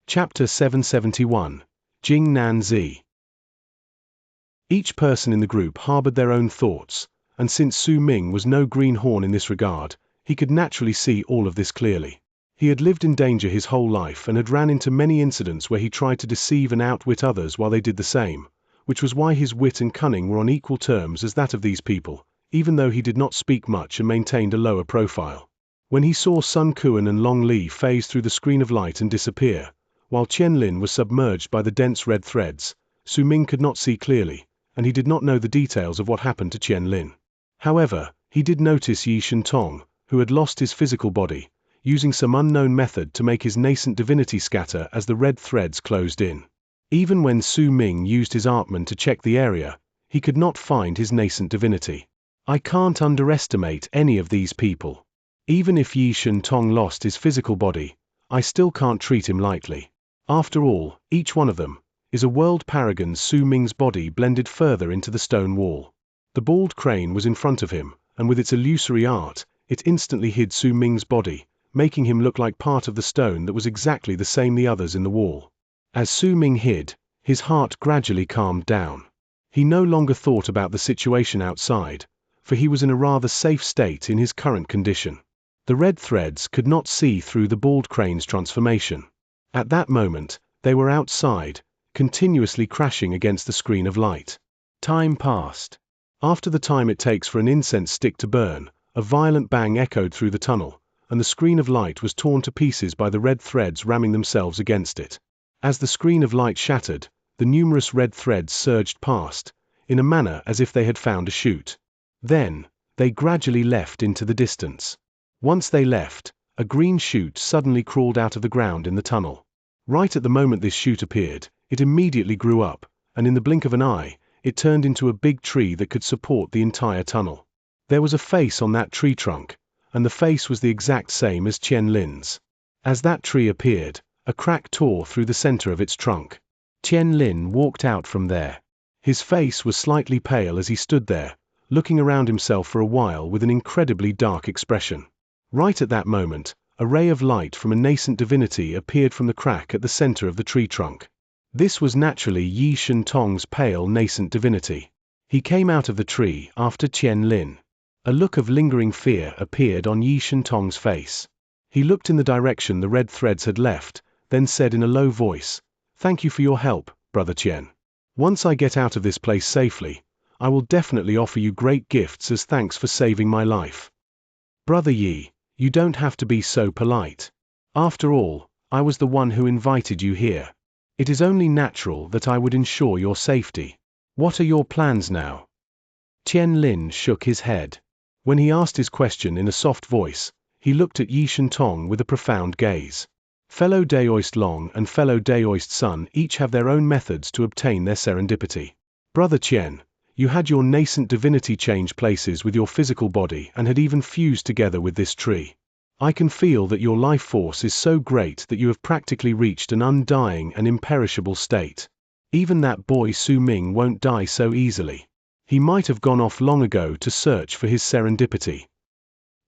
Chapter 771. Jing Nan Zi. Each person in the group harbored their own thoughts, and since Su Ming was no greenhorn in this regard, he could naturally see all of this clearly. He had lived in danger his whole life and had ran into many incidents where he tried to deceive and outwit others while they did the same, which was why his wit and cunning were on equal terms as that of these people, even though he did not speak much and maintained a lower profile. When he saw Sun Quan and Long Li phase through the screen of light and disappear, while Qian Lin was submerged by the dense red threads, Su Ming could not see clearly, and he did not know the details of what happened to Qian Lin. However, he did notice Yi Shentong, who had lost his physical body, using some unknown method to make his nascent divinity scatter as the red threads closed in. Even when Su Ming used his Artman to check the area, he could not find his nascent divinity. I can't underestimate any of these people. Even if Yi Shentong lost his physical body, I still can't treat him lightly. After all, each one of them is a world paragon. Su Ming's body blended further into the stone wall. The bald crane was in front of him, and with its illusory art, it instantly hid Su Ming's body, making him look like part of the stone that was exactly the same the others in the wall. As Su Ming hid, his heart gradually calmed down. He no longer thought about the situation outside, for he was in a rather safe state in his current condition. The red threads could not see through the bald crane's transformation. At that moment, they were outside, continuously crashing against the screen of light. Time passed. After the time it takes for an incense stick to burn, a violent bang echoed through the tunnel, and the screen of light was torn to pieces by the red threads ramming themselves against it. As the screen of light shattered, the numerous red threads surged past, in a manner as if they had found a chute. Then, they gradually left into the distance. Once they left, a green chute suddenly crawled out of the ground in the tunnel. Right at the moment this chute appeared, it immediately grew up, and in the blink of an eye, it turned into a big tree that could support the entire tunnel. There was a face on that tree trunk, and the face was the exact same as Qian Lin's. As that tree appeared, a crack tore through the center of its trunk. Qian Lin walked out from there. His face was slightly pale as he stood there, looking around himself for a while with an incredibly dark expression. Right at that moment, a ray of light from a nascent divinity appeared from the crack at the center of the tree trunk. This was naturally Yi Shentong's pale nascent divinity. He came out of the tree after Qian Lin. A look of lingering fear appeared on Yi Shentong's face. He looked in the direction the red threads had left, then said in a low voice, "Thank you for your help, Brother Qian. Once I get out of this place safely, I will definitely offer you great gifts as thanks for saving my life." "Brother Yi, you don't have to be so polite. After all, I was the one who invited you here. It is only natural that I would ensure your safety. What are your plans now?" Qian Lin shook his head. When he asked his question in a soft voice, he looked at Yi Shentong with a profound gaze. Fellow Daoist Long and fellow Daoist Sun each have their own methods to obtain their serendipity. Brother Qian, you had your nascent divinity change places with your physical body and had even fused together with this tree. I can feel that your life force is so great that you have practically reached an undying and imperishable state. Even that boy Su Ming won't die so easily. He might have gone off long ago to search for his serendipity.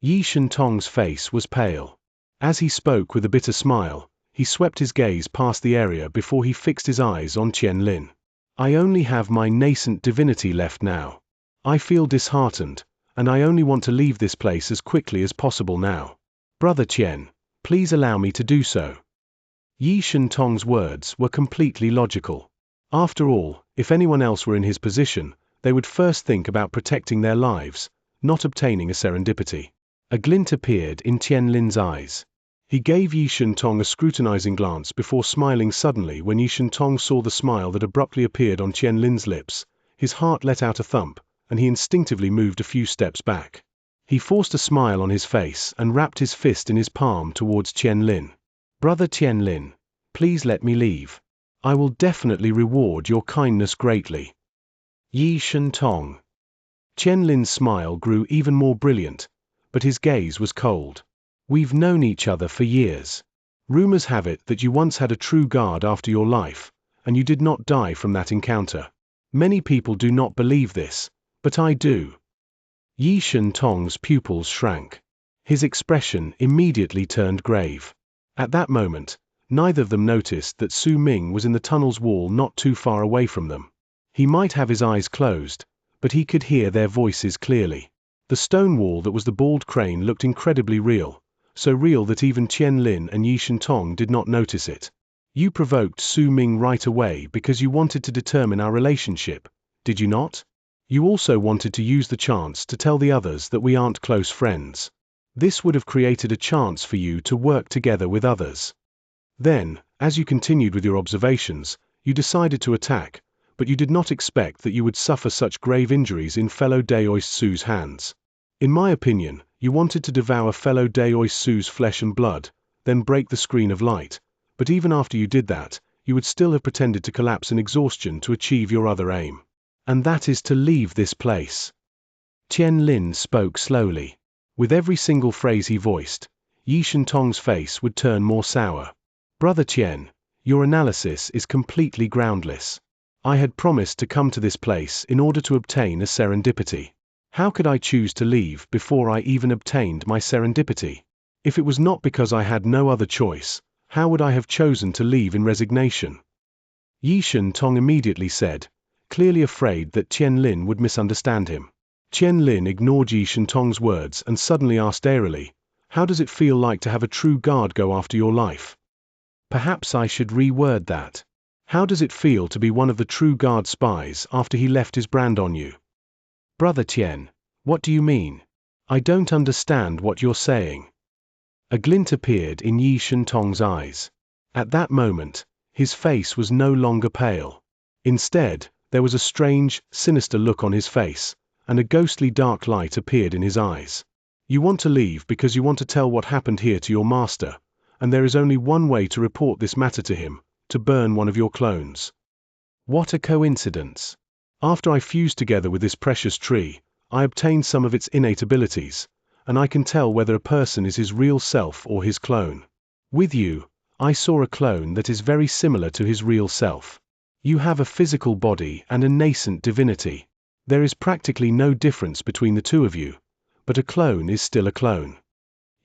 Yi Shentong's face was pale. As he spoke with a bitter smile, he swept his gaze past the area before he fixed his eyes on Qian Lin. "I only have my nascent divinity left now. I feel disheartened, and I only want to leave this place as quickly as possible now. Brother Qian, please allow me to do so." Yi Shentong's words were completely logical. After all, if anyone else were in his position, they would first think about protecting their lives, not obtaining a serendipity. A glint appeared in Qian Lin's eyes. He gave Yi Shentong a scrutinizing glance before smiling suddenly. When Yi Shentong saw the smile that abruptly appeared on Qian Lin's lips, his heart let out a thump, and he instinctively moved a few steps back. He forced a smile on his face and wrapped his fist in his palm towards Qian Lin. "Brother Qian Lin, please let me leave. I will definitely reward your kindness greatly." Yi Shentong. Qian Lin's smile grew even more brilliant, but his gaze was cold. "We've known each other for years. Rumors have it that you once had a true guard after your life, and you did not die from that encounter. Many people do not believe this, but I do." Yi Shentong's pupils shrank. His expression immediately turned grave. At that moment, Neither of them noticed that Su Ming was in the tunnel's wall not too far away from them. He might have his eyes closed, but he could hear their voices clearly. The stone wall that was the bald crane looked incredibly real, so real that even Qian Lin and Yi Shentong did not notice it. You provoked Su Ming right away because you wanted to determine our relationship, did you not? You also wanted to use the chance to tell the others that we aren't close friends. This would have created a chance for you to work together with others. Then, as you continued with your observations, you decided to attack, but you did not expect that you would suffer such grave injuries in fellow Daoist Su's hands. In my opinion, you wanted to devour fellow Daoist Su's flesh and blood, then break the screen of light, but even after you did that, you would still have pretended to collapse in exhaustion to achieve your other aim. And that is to leave this place. Qian Lin spoke slowly. With every single phrase he voiced, Yi Shentong's face would turn more sour. Brother Qian, your analysis is completely groundless. I had promised to come to this place in order to obtain a serendipity. How could I choose to leave before I even obtained my serendipity? If it was not because I had no other choice, how would I have chosen to leave in resignation? Yi Shentong immediately said, clearly afraid that Qian Lin would misunderstand him. Qian Lin ignored Yi Shentong's words and suddenly asked airily, how does it feel like to have a true guard go after your life? Perhaps I should reword that. How does it feel to be one of the true guard spies after he left his brand on you? Brother Qian, what do you mean? I don't understand what you're saying. A glint appeared in Yi Shentong's eyes. At that moment, his face was no longer pale. Instead, there was a strange, sinister look on his face, and a ghostly dark light appeared in his eyes. You want to leave because you want to tell what happened here to your master, and there is only one way to report this matter to him, to burn one of your clones. What a coincidence. After I fused together with this precious tree, I obtained some of its innate abilities, and I can tell whether a person is his real self or his clone. With you, I saw a clone that is very similar to his real self. You have a physical body and a nascent divinity. There is practically no difference between the two of you, but a clone is still a clone.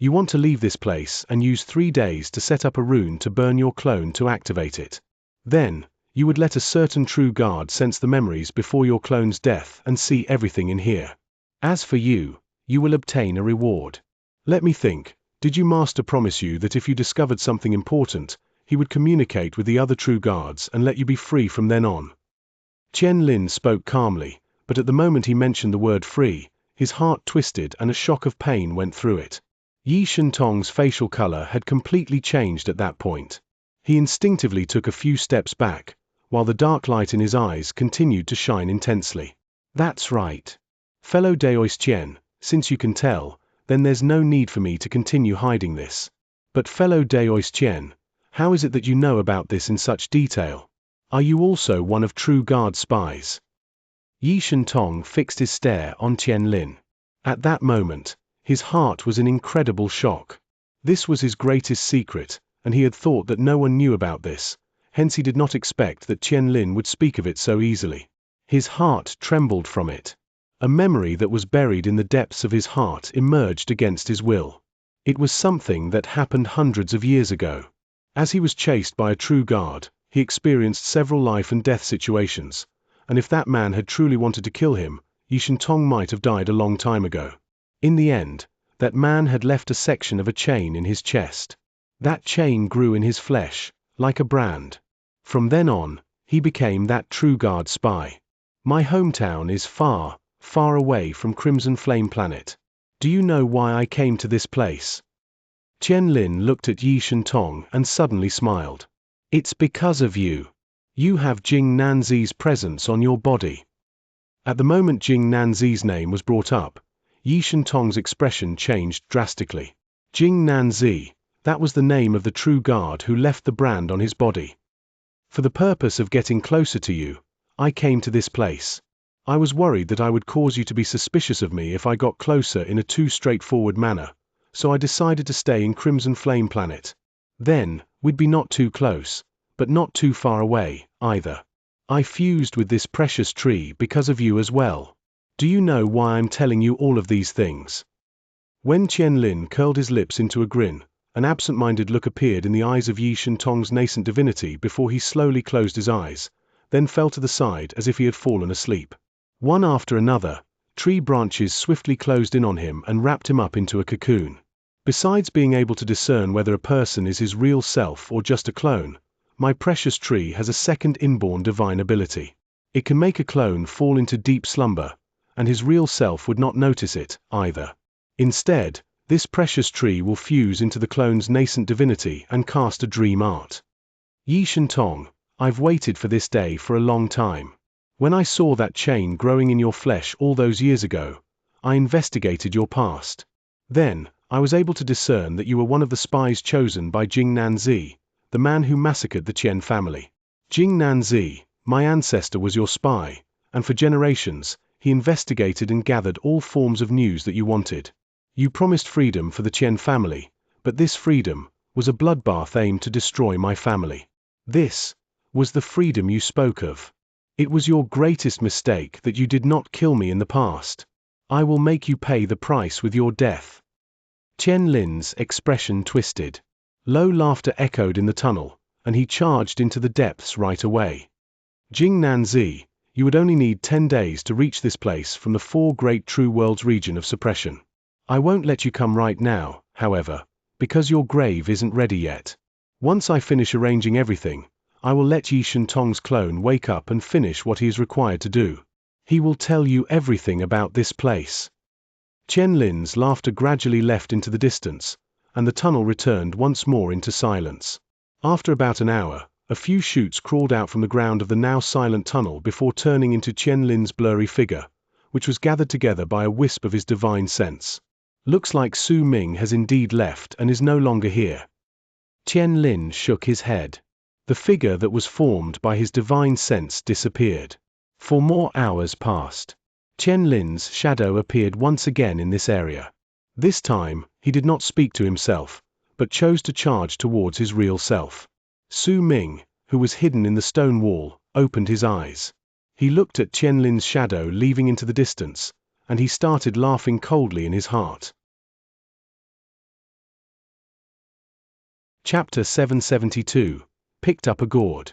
You want to leave this place and use 3 days to set up a rune to burn your clone to activate it. Then, you would let a certain true guard sense the memories before your clone's death and see everything in here. As for you, you will obtain a reward. Let me think, did your master promise you that if you discovered something important, he would communicate with the other true guards and let you be free from then on? Qian Lin spoke calmly, but at the moment he mentioned the word free, his heart twisted and a shock of pain went through it. Yi Shentong's facial color had completely changed at that point. He instinctively took a few steps back, while the dark light in his eyes continued to shine intensely. That's right. Fellow Daoist Qian, since you can tell, then there's no need for me to continue hiding this. But fellow Daoist Qian, how is it that you know about this in such detail? Are you also one of True Guard's spies? Yi Shentong fixed his stare on Qian Lin. At that moment, his heart was in incredible shock. This was his greatest secret, and he had thought that no one knew about this, hence he did not expect that Qian Lin would speak of it so easily. His heart trembled from it. A memory that was buried in the depths of his heart emerged against his will. It was something that happened hundreds of years ago. As he was chased by a true guard, he experienced several life and death situations, and if that man had truly wanted to kill him, Yi Shentong might have died a long time ago. In the end, that man had left a section of a chain in his chest. That chain grew in his flesh, like a brand. From then on, he became that True Guard spy. My hometown is far, far away from Crimson Flame Planet. Do you know why I came to this place? Qian Lin looked at Yi Shentong and suddenly smiled. It's because of you. You have Jing Nanzi's presence on your body. At the moment Jing Nanzi's name was brought up, Yi Shentong's expression changed drastically. Jing Nanzi, that was the name of the true guard who left the brand on his body. For the purpose of getting closer to you, I came to this place. I was worried that I would cause you to be suspicious of me if I got closer in a too straightforward manner, so I decided to stay in Crimson Flame Planet. Then, we'd be not too close, but not too far away, either. I fused with this precious tree because of you as well. Do you know why I'm telling you all of these things? When Qian Lin curled his lips into a grin, An absent-minded look appeared in the eyes of Yi Shentong's nascent divinity before he slowly closed his eyes, then fell to the side as if he had fallen asleep. One after another, tree branches swiftly closed in on him and wrapped him up into a cocoon. Besides being able to discern whether a person is his real self or just a clone, my precious tree has a second inborn divine ability. It can make a clone fall into deep slumber, and his real self would not notice it, either. Instead, this precious tree will fuse into the clone's nascent divinity and cast a dream art. Yi Shentong, I've waited for this day for a long time. When I saw that chain growing in your flesh all those years ago, I investigated your past. Then, I was able to discern that you were one of the spies chosen by Jing Nanzi, the man who massacred the Qian family. Jing Nanzi, my ancestor, was your spy, and for generations, he investigated and gathered all forms of news that you wanted. You promised freedom for the Qian family, but this freedom was a bloodbath aimed to destroy my family. This was the freedom you spoke of. It was your greatest mistake that you did not kill me in the past. I will make you pay the price with your death. Qian Lin's expression twisted. Low laughter echoed in the tunnel, and he charged into the depths right away. Jing Nanzi, you would only need 10 days to reach this place from the 4 great true worlds region of suppression. I won't let you come right now, however, because your grave isn't ready yet. Once I finish arranging everything, I will let Yi Shentong's clone wake up and finish what he is required to do. He will tell you everything about this place. Qian Lin's laughter gradually left into the distance, and the tunnel returned once more into silence. After about an hour, a few shoots crawled out from the ground of the now silent tunnel before turning into Qian Lin's blurry figure, which was gathered together by a wisp of his divine sense. Looks like Su Ming has indeed left and is no longer here. Qian Lin shook his head. The figure that was formed by his divine sense disappeared. 4 more hours passed. Qian Lin's shadow appeared once again in this area. This time, he did not speak to himself, but chose to charge towards his real self. Su Ming, who was hidden in the stone wall, opened his eyes. He looked at Qian Lin's shadow leaving into the distance, and he started laughing coldly in his heart. Chapter 772. Picked up a gourd.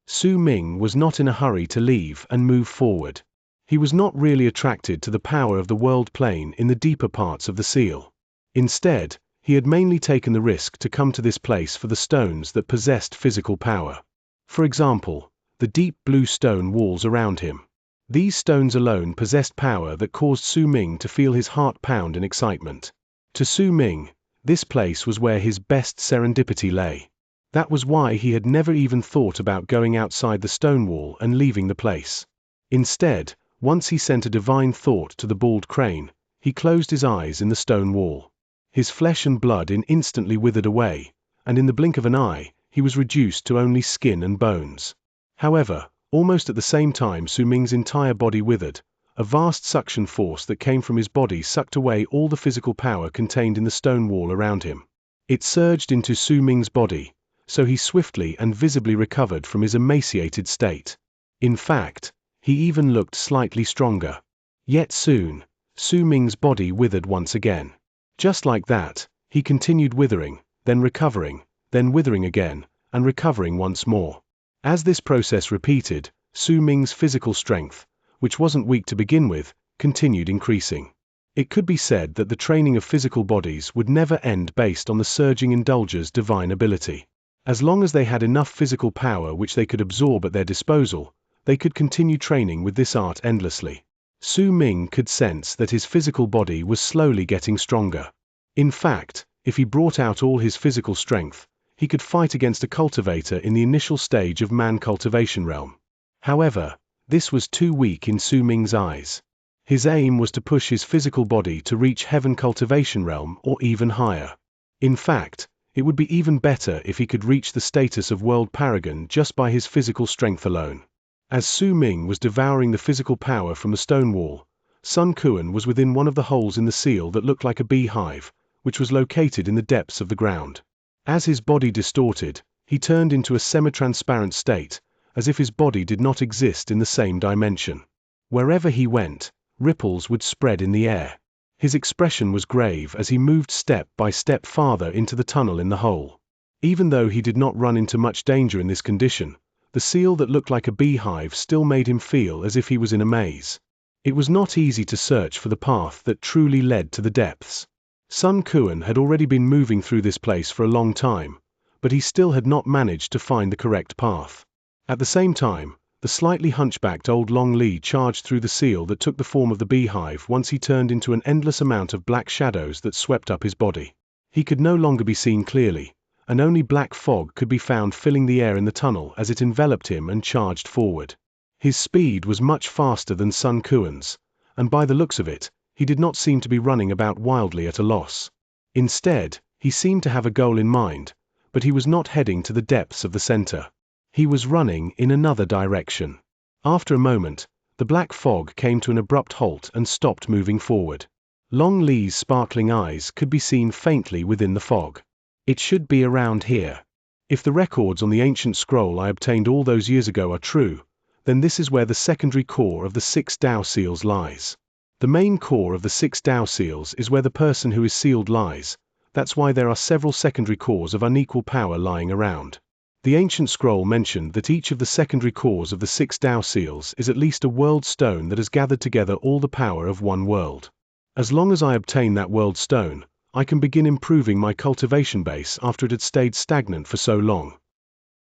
Su Ming was not in a hurry to leave and move forward. He was not really attracted to the power of the world plane in the deeper parts of the seal. Instead, he had mainly taken the risk to come to this place for the stones that possessed physical power. For example, the deep blue stone walls around him. These stones alone possessed power that caused Su Ming to feel his heart pound in excitement. To Su Ming, this place was where his best serendipity lay. That was why he had never even thought about going outside the stone wall and leaving the place. Instead, once he sent a divine thought to the bald crane, he closed his eyes in the stone wall. His flesh and blood instantly withered away, and in the blink of an eye, he was reduced to only skin and bones. However, almost at the same time Su Ming's entire body withered, a vast suction force that came from his body sucked away all the physical power contained in the stone wall around him. It surged into Su Ming's body, so he swiftly and visibly recovered from his emaciated state. In fact, he even looked slightly stronger. Yet soon, Su Ming's body withered once again. Just like that, he continued withering, then recovering, then withering again, and recovering once more. As this process repeated, Su Ming's physical strength, which wasn't weak to begin with, continued increasing. It could be said that the training of physical bodies would never end based on the surging indulger's divine ability. As long as they had enough physical power which they could absorb at their disposal, they could continue training with this art endlessly. Su Ming could sense that his physical body was slowly getting stronger. In fact, if he brought out all his physical strength, he could fight against a cultivator in the initial stage of man cultivation realm. However, this was too weak in Su Ming's eyes. His aim was to push his physical body to reach heaven cultivation realm or even higher. In fact, it would be even better if he could reach the status of world paragon just by his physical strength alone. As Su Ming was devouring the physical power from the stone wall, Sun Quan was within one of the holes in the seal that looked like a beehive, which was located in the depths of the ground. As his body distorted, he turned into a semi-transparent state, as if his body did not exist in the same dimension. Wherever he went, ripples would spread in the air. His expression was grave as he moved step by step farther into the tunnel in the hole. Even though he did not run into much danger in this condition, the seal that looked like a beehive still made him feel as if he was in a maze. It was not easy to search for the path that truly led to the depths. Sun Quan had already been moving through this place for a long time, but he still had not managed to find the correct path. At the same time, the slightly hunchbacked old Long Li charged through the seal that took the form of the beehive once he turned into an endless amount of black shadows that swept up his body. He could no longer be seen clearly, and only black fog could be found filling the air in the tunnel as it enveloped him and charged forward. His speed was much faster than Sun Quan's, and by the looks of it, he did not seem to be running about wildly at a loss. Instead, he seemed to have a goal in mind, but he was not heading to the depths of the center. He was running in another direction. After a moment, the black fog came to an abrupt halt and stopped moving forward. Long Li's sparkling eyes could be seen faintly within the fog. It should be around here. If the records on the ancient scroll I obtained all those years ago are true, then this is where the secondary core of the 6 Dao seals lies. The main core of the 6 Dao seals is where the person who is sealed lies. That's why there are several secondary cores of unequal power lying around. The ancient scroll mentioned that each of the secondary cores of the 6 Dao seals is at least a world stone that has gathered together all the power of one world. As long as I obtain that world stone, I can begin improving my cultivation base after it had stayed stagnant for so long.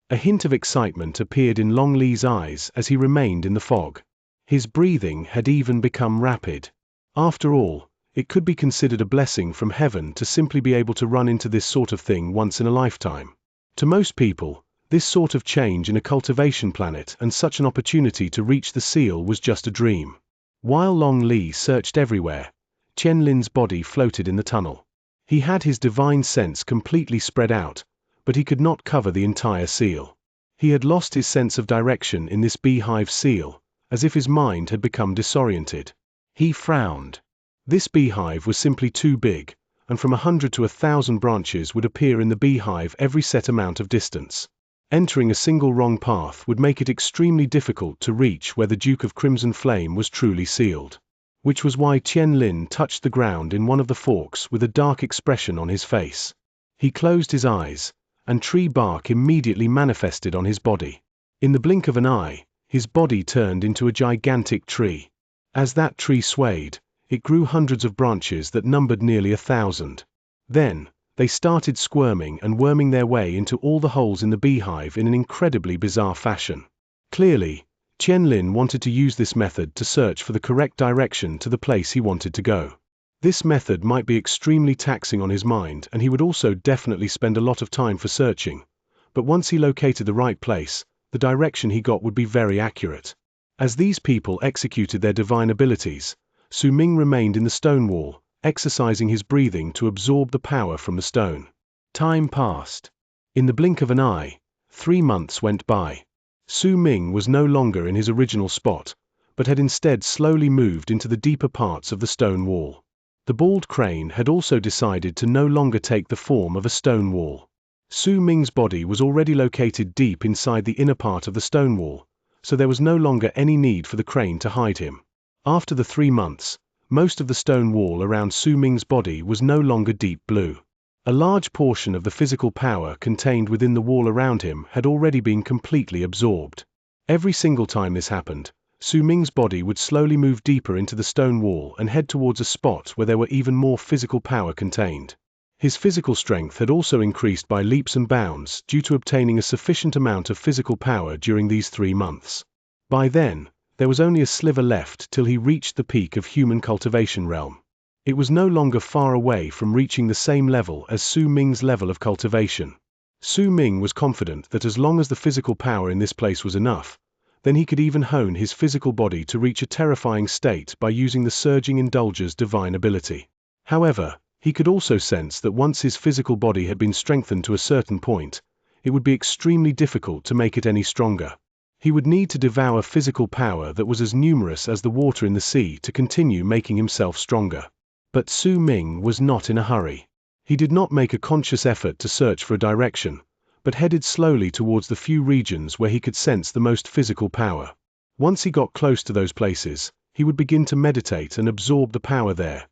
A hint of excitement appeared in Long Li's eyes as he remained in the fog. His breathing had even become rapid. After all, it could be considered a blessing from heaven to simply be able to run into this sort of thing once in a lifetime. To most people, this sort of change in a cultivation planet and such an opportunity to reach the seal was just a dream. While Long Li searched everywhere, Qianlin's body floated in the tunnel. He had his divine sense completely spread out, but he could not cover the entire seal. He had lost his sense of direction in this beehive seal, as if his mind had become disoriented. He frowned. This beehive was simply too big, and from 100 to 1,000 branches would appear in the beehive every set amount of distance. Entering a single wrong path would make it extremely difficult to reach where the Duke of Crimson Flame was truly sealed. Which was why Qianlin touched the ground in one of the forks with a dark expression on his face. He closed his eyes, and tree bark immediately manifested on his body. In the blink of an eye, his body turned into a gigantic tree. As that tree swayed, it grew hundreds of branches that numbered nearly 1,000. Then, they started squirming and worming their way into all the holes in the beehive in an incredibly bizarre fashion. Clearly, Qianlin wanted to use this method to search for the correct direction to the place he wanted to go. This method might be extremely taxing on his mind, and he would also definitely spend a lot of time for searching. But once he located the right place, the direction he got would be very accurate. As these people executed their divine abilities, Su Ming remained in the stone wall, exercising his breathing to absorb the power from the stone. Time passed. In the blink of an eye, 3 months went by. Su Ming was no longer in his original spot, but had instead slowly moved into the deeper parts of the stone wall. The bald crane had also decided to no longer take the form of a stone wall. Su Ming's body was already located deep inside the inner part of the stone wall, so there was no longer any need for the crane to hide him. After the 3 months, most of the stone wall around Su Ming's body was no longer deep blue. A large portion of the physical power contained within the wall around him had already been completely absorbed. Every single time this happened, Su Ming's body would slowly move deeper into the stone wall and head towards a spot where there were even more physical power contained. His physical strength had also increased by leaps and bounds due to obtaining a sufficient amount of physical power during these 3 months. By then, there was only a sliver left till he reached the peak of human cultivation realm. It was no longer far away from reaching the same level as Su Ming's level of cultivation. Su Ming was confident that as long as the physical power in this place was enough, then he could even hone his physical body to reach a terrifying state by using the Surging Indulger's divine ability. However, he could also sense that once his physical body had been strengthened to a certain point, it would be extremely difficult to make it any stronger. He would need to devour physical power that was as numerous as the water in the sea to continue making himself stronger. But Su Ming was not in a hurry. He did not make a conscious effort to search for a direction, but headed slowly towards the few regions where he could sense the most physical power. Once he got close to those places, he would begin to meditate and absorb the power there,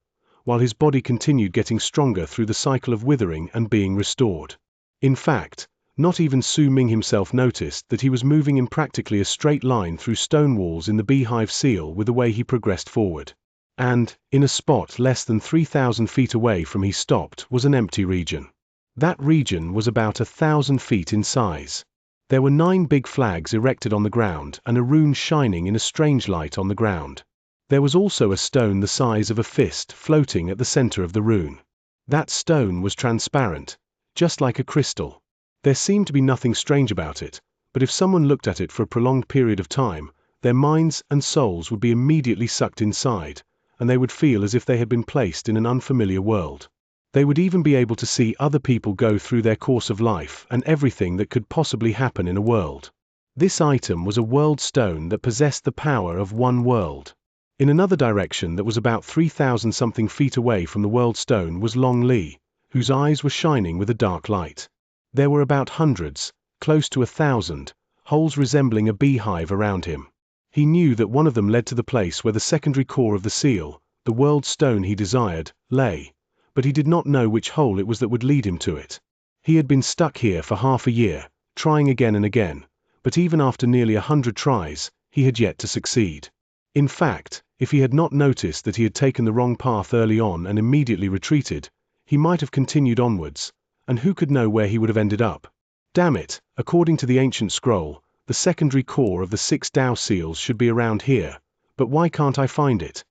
while his body continued getting stronger through the cycle of withering and being restored. In fact, not even Su Ming himself noticed that he was moving in practically a straight line through stone walls in the beehive seal with the way he progressed forward. And, in a spot less than 3,000 feet away from he stopped was an empty region. That region was about 1,000 feet in size. There were 9 big flags erected on the ground and a rune shining in a strange light on the ground. There was also a stone the size of a fist floating at the center of the rune. That stone was transparent, just like a crystal. There seemed to be nothing strange about it, but if someone looked at it for a prolonged period of time, their minds and souls would be immediately sucked inside, and they would feel as if they had been placed in an unfamiliar world. They would even be able to see other people go through their course of life and everything that could possibly happen in a world. This item was a world stone that possessed the power of one world. In another direction that was about 3,000 something feet away from the world stone was Long Li, whose eyes were shining with a dark light. There were about hundreds, close to 1,000, holes resembling a beehive around him. He knew that one of them led to the place where the secondary core of the seal, the world stone he desired, lay, but he did not know which hole it was that would lead him to it. He had been stuck here for half a year, trying again and again, but even after nearly 100 tries, he had yet to succeed. In fact, if he had not noticed that he had taken the wrong path early on and immediately retreated, he might have continued onwards, and who could know where he would have ended up. Damn it, according to the ancient scroll, the secondary core of the 6 Tao seals should be around here, but why can't I find it?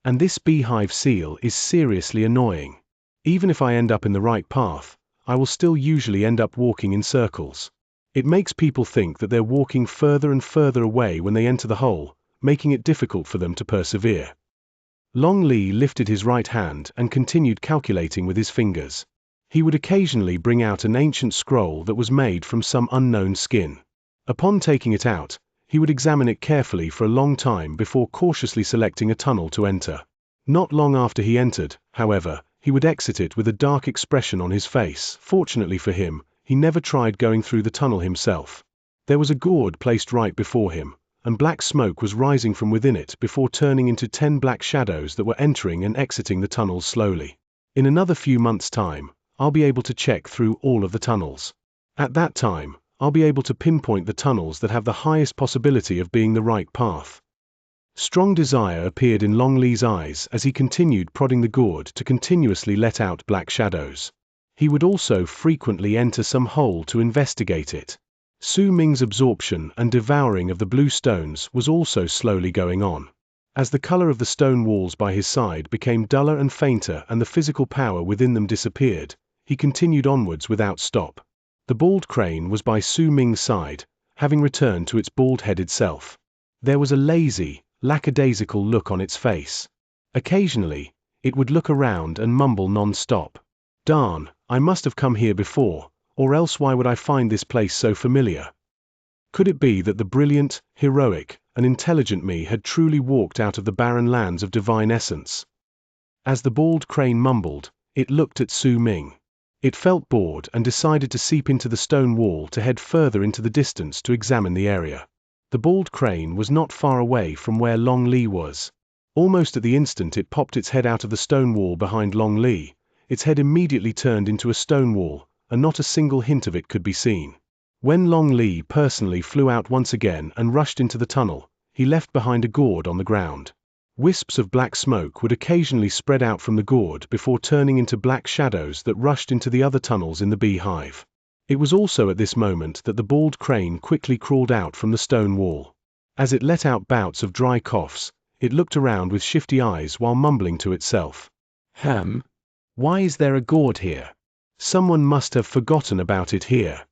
And this beehive seal is seriously annoying. Even if I end up in the right path, I will still usually end up walking in circles. It makes people think that they're walking further and further away when they enter the hole, making it difficult for them to persevere. Long Li lifted his right hand and continued calculating with his fingers. He would occasionally bring out an ancient scroll that was made from some unknown skin. Upon taking it out, he would examine it carefully for a long time before cautiously selecting a tunnel to enter. Not long after he entered, however, he would exit it with a dark expression on his face. Fortunately for him, he never tried going through the tunnel himself. There was a gourd placed right before him, and black smoke was rising from within it before turning into 10 black shadows that were entering and exiting the tunnels slowly. In another few months' time, I'll be able to check through all of the tunnels. At that time, I'll be able to pinpoint the tunnels that have the highest possibility of being the right path. Strong desire appeared in Long Li's eyes as he continued prodding the gourd to continuously let out black shadows. He would also frequently enter some hole to investigate it. Su Ming's absorption and devouring of the blue stones was also slowly going on. As the color of the stone walls by his side became duller and fainter and the physical power within them disappeared, he continued onwards without stop. The bald crane was by Su Ming's side, having returned to its bald-headed self. There was a lazy, lackadaisical look on its face. Occasionally, it would look around and mumble non-stop. Darn, I must have come here before, or else why would I find this place so familiar? Could it be that the brilliant, heroic, and intelligent me had truly walked out of the barren lands of divine essence? As the bald crane mumbled, it looked at Su Ming. It felt bored and decided to seep into the stone wall to head further into the distance to examine the area. The bald crane was not far away from where Long Li was. Almost at the instant it popped its head out of the stone wall behind Long Li, its head immediately turned into a stone wall, and not a single hint of it could be seen. When Long Li personally flew out once again and rushed into the tunnel, he left behind a gourd on the ground. Wisps of black smoke would occasionally spread out from the gourd before turning into black shadows that rushed into the other tunnels in the beehive. It was also at this moment that the bald crane quickly crawled out from the stone wall. As it let out bouts of dry coughs, it looked around with shifty eyes while mumbling to itself. Why is there a gourd here? Someone must have forgotten about it here.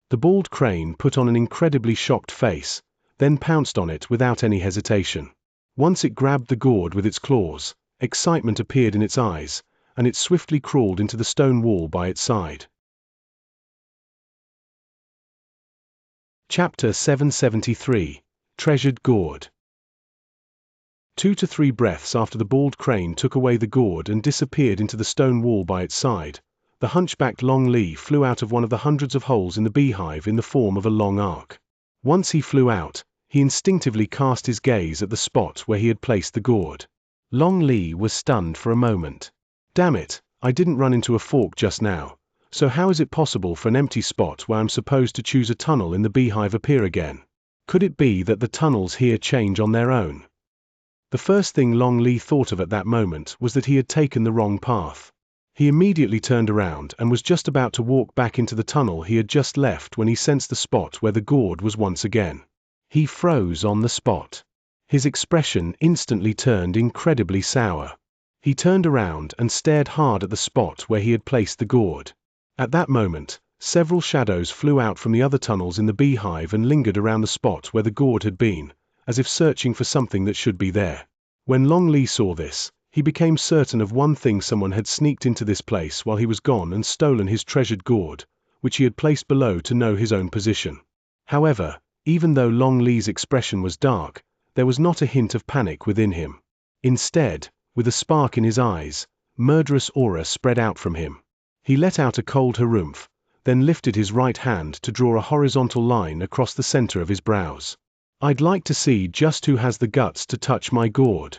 The bald crane put on an incredibly shocked face, then pounced on it without any hesitation. Once it grabbed the gourd with its claws, excitement appeared in its eyes, and it swiftly crawled into the stone wall by its side. Chapter 773 Treasured Gourd. 2 to 3 breaths after the bald crane took away the gourd and disappeared into the stone wall by its side, the hunchbacked Long Li flew out of one of the hundreds of holes in the beehive in the form of a long arc. Once he flew out, he instinctively cast his gaze at the spot where he had placed the gourd. Long Li was stunned for a moment. Damn it, I didn't run into a fork just now. So how is it possible for an empty spot where I'm supposed to choose a tunnel in the beehive appear again? Could it be that the tunnels here change on their own? The first thing Long Li thought of at that moment was that he had taken the wrong path. He immediately turned around and was just about to walk back into the tunnel he had just left when he sensed the spot where the gourd was once again. He froze on the spot. His expression instantly turned incredibly sour. He turned around and stared hard at the spot where he had placed the gourd. At that moment, several shadows flew out from the other tunnels in the beehive and lingered around the spot where the gourd had been, as if searching for something that should be there. When Long Li saw this, he became certain of one thing: someone had sneaked into this place while he was gone and stolen his treasured gourd, which he had placed below to know his own position. However, even though Long Li's expression was dark, there was not a hint of panic within him. Instead, with a spark in his eyes, murderous aura spread out from him. He let out a cold harumph, then lifted his right hand to draw a horizontal line across the center of his brows. I'd like to see just who has the guts to touch my gourd.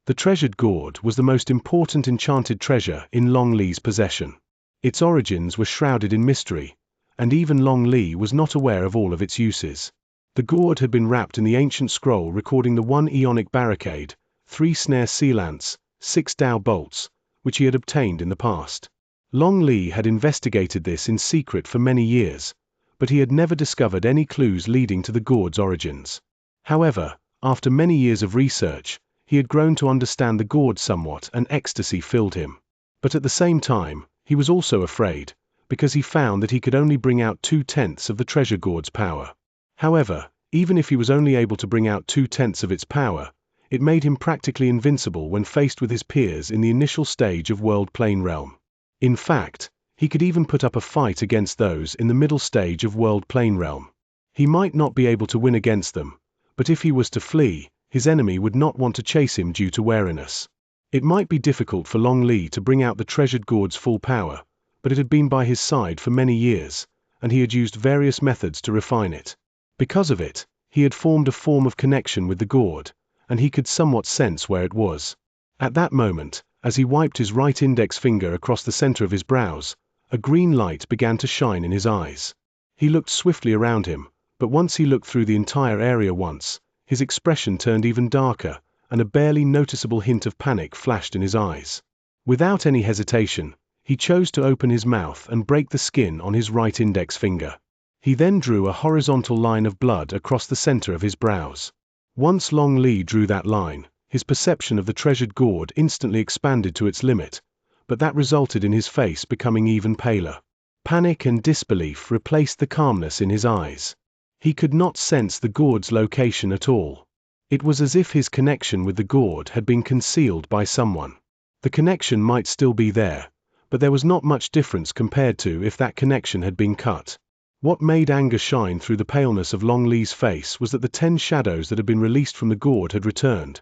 The treasured gourd was the most important enchanted treasure in Long Li's possession. Its origins were shrouded in mystery, and even Long Li was not aware of all of its uses. The gourd had been wrapped in the ancient scroll recording the 1 Ionic barricade, 3 snare sealants, 6 dowel bolts, which he had obtained in the past. Long Li had investigated this in secret for many years, but he had never discovered any clues leading to the gourd's origins. However, after many years of research, he had grown to understand the gourd somewhat, and ecstasy filled him. But at the same time, he was also afraid, because he found that he could only bring out 2/10 of the treasure gourd's power. However, even if he was only able to bring out 2/10 of its power, it made him practically invincible when faced with his peers in the initial stage of World Plane Realm. In fact, he could even put up a fight against those in the middle stage of World Plane Realm. He might not be able to win against them, but if he was to flee, his enemy would not want to chase him due to wariness. It might be difficult for Long Li to bring out the treasured gourd's full power, but it had been by his side for many years, and he had used various methods to refine it. Because of it, he had formed a form of connection with the gourd, and he could somewhat sense where it was. At that moment, as he wiped his right index finger across the center of his brows, a green light began to shine in his eyes. He looked swiftly around him, but once he looked through the entire area once, his expression turned even darker, and a barely noticeable hint of panic flashed in his eyes. Without any hesitation, he chose to open his mouth and break the skin on his right index finger. He then drew a horizontal line of blood across the center of his brows. Once Long Li drew that line, his perception of the treasured gourd instantly expanded to its limit, but that resulted in his face becoming even paler. Panic and disbelief replaced the calmness in his eyes. He could not sense the gourd's location at all. It was as if his connection with the gourd had been concealed by someone. The connection might still be there, but there was not much difference compared to if that connection had been cut. What made anger shine through the paleness of Long Li's face was that the 10 shadows that had been released from the gourd had returned,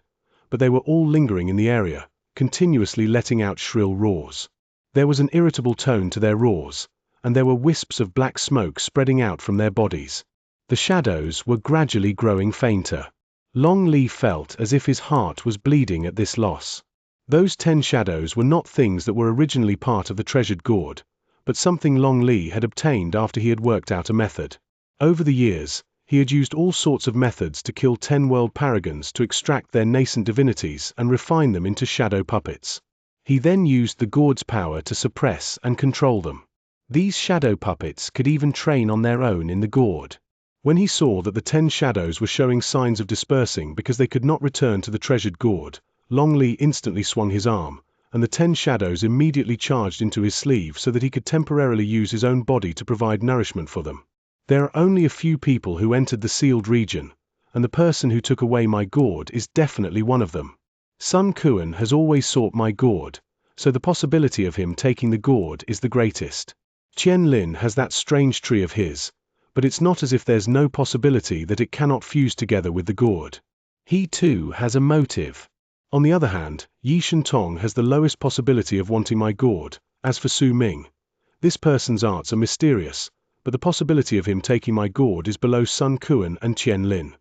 but they were all lingering in the area, continuously letting out shrill roars. There was an irritable tone to their roars, and there were wisps of black smoke spreading out from their bodies. The shadows were gradually growing fainter. Long Li felt as if his heart was bleeding at this loss. Those 10 shadows were not things that were originally part of the treasured gourd, but something Long Li had obtained after he had worked out a method. Over the years, he had used all sorts of methods to kill 10 world paragons to extract their nascent divinities and refine them into shadow puppets. He then used the gourd's power to suppress and control them. These shadow puppets could even train on their own in the gourd. When he saw that the 10 shadows were showing signs of dispersing because they could not return to the treasured gourd, Long Li instantly swung his arm, and the 10 shadows immediately charged into his sleeve so that he could temporarily use his own body to provide nourishment for them. There are only a few people who entered the sealed region, and the person who took away my gourd is definitely one of them. Sun Quan has always sought my gourd, so the possibility of him taking the gourd is the greatest. Qian Lin has that strange tree of his, but it's not as if there's no possibility that it cannot fuse together with the gourd. He too has a motive. On the other hand, Yi Shentong has the lowest possibility of wanting my gourd. As for Su Ming, this person's arts are mysterious, but the possibility of him taking my gourd is below Sun Quan and Qian Lin.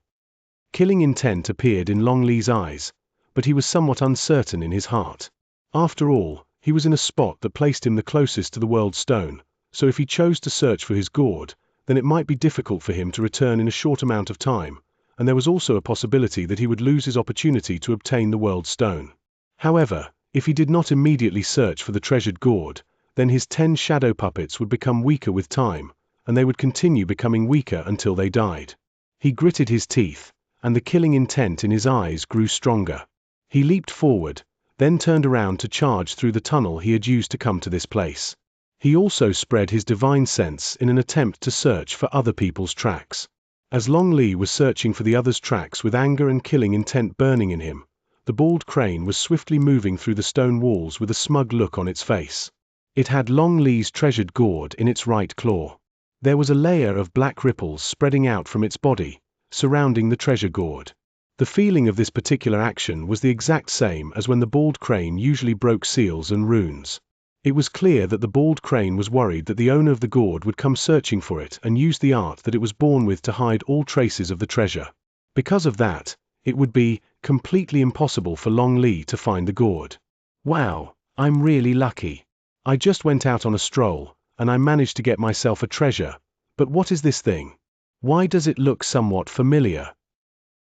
Killing intent appeared in Long Li's eyes, but he was somewhat uncertain in his heart. After all, he was in a spot that placed him the closest to the world stone, so if he chose to search for his gourd, then it might be difficult for him to return in a short amount of time, and there was also a possibility that he would lose his opportunity to obtain the world stone. However, if he did not immediately search for the treasured gourd, then his 10 shadow puppets would become weaker with time, and they would continue becoming weaker until they died. He gritted his teeth, and the killing intent in his eyes grew stronger. He leaped forward, then turned around to charge through the tunnel he had used to come to this place. He also spread his divine sense in an attempt to search for other people's tracks. As Long Li was searching for the others' tracks with anger and killing intent burning in him, the bald crane was swiftly moving through the stone walls with a smug look on its face. It had Long Li's treasured gourd in its right claw. There was a layer of black ripples spreading out from its body, surrounding the treasure gourd. The feeling of this particular action was the exact same as when the bald crane usually broke seals and runes. It was clear that the bald crane was worried that the owner of the gourd would come searching for it and use the art that it was born with to hide all traces of the treasure. Because of that, it would be completely impossible for Long Li to find the gourd. Wow, I'm really lucky. I just went out on a stroll, and I managed to get myself a treasure. But what is this thing? Why does it look somewhat familiar?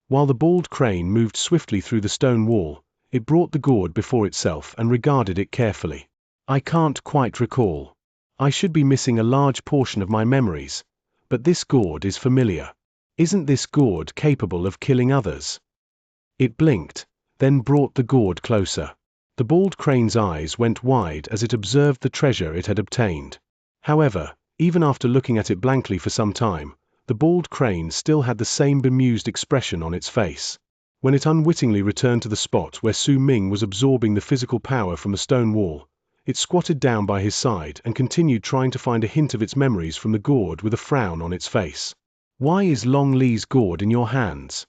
While the bald crane moved swiftly through the stone wall, it brought the gourd before itself and regarded it carefully. I can't quite recall. I should be missing a large portion of my memories, but this gourd is familiar. Isn't this gourd capable of killing others? It blinked, then brought the gourd closer. The bald crane's eyes went wide as it observed the treasure it had obtained. However, even after looking at it blankly for some time, the bald crane still had the same bemused expression on its face. When it unwittingly returned to the spot where Su Ming was absorbing the physical power from the stone wall, it squatted down by his side and continued trying to find a hint of its memories from the gourd with a frown on its face. Why is Long Li's gourd in your hands?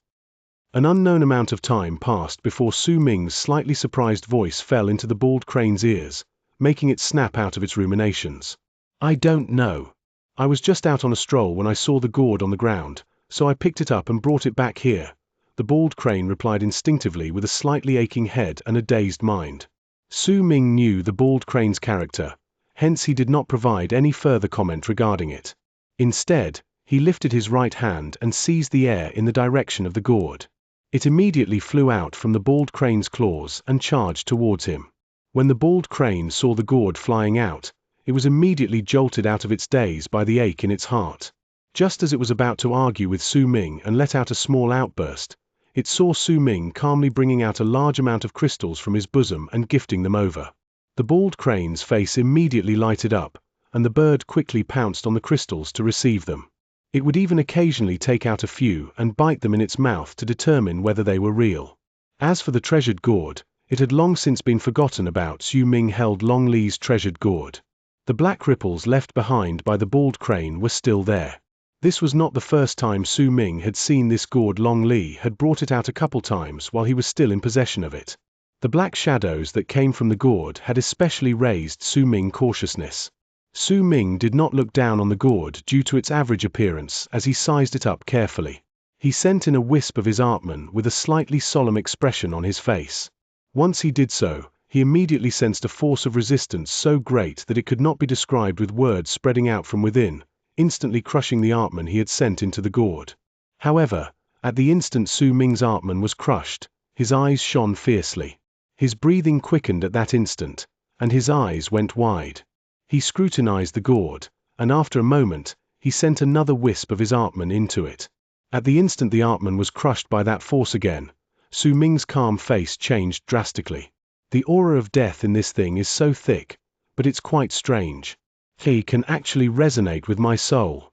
An unknown amount of time passed before Su Ming's slightly surprised voice fell into the bald crane's ears, making it snap out of its ruminations. I don't know. I was just out on a stroll when I saw the gourd on the ground, so I picked it up and brought it back here, the bald crane replied instinctively with a slightly aching head and a dazed mind. Su Ming knew the bald crane's character, hence he did not provide any further comment regarding it. Instead, he lifted his right hand and seized the air in the direction of the gourd. It immediately flew out from the bald crane's claws and charged towards him. When the bald crane saw the gourd flying out, it was immediately jolted out of its daze by the ache in its heart. Just as it was about to argue with Su Ming and let out a small outburst, it saw Su Ming calmly bringing out a large amount of crystals from his bosom and gifting them over. The bald crane's face immediately lighted up, and the bird quickly pounced on the crystals to receive them. It would even occasionally take out a few and bite them in its mouth to determine whether they were real. As for the treasured gourd, it had long since been forgotten about. Su Ming held Long Li's treasured gourd. The black ripples left behind by the bald crane were still there. This was not the first time Su Ming had seen this gourd. Long Li had brought it out a couple times while he was still in possession of it. The black shadows that came from the gourd had especially raised Su Ming's cautiousness. Su Ming did not look down on the gourd due to its average appearance as he sized it up carefully. He sent in a wisp of his Atman with a slightly solemn expression on his face. Once he did so, he immediately sensed a force of resistance so great that it could not be described with words spreading out from within, instantly crushing the Atman he had sent into the gourd. However, at the instant Su Ming's Atman was crushed, his eyes shone fiercely. His breathing quickened at that instant, and his eyes went wide. He scrutinized the gourd, and after a moment, he sent another wisp of his Atman into it. At the instant the Atman was crushed by that force again, Su Ming's calm face changed drastically. The aura of death in this thing is so thick, but it's quite strange. He can actually resonate with my soul.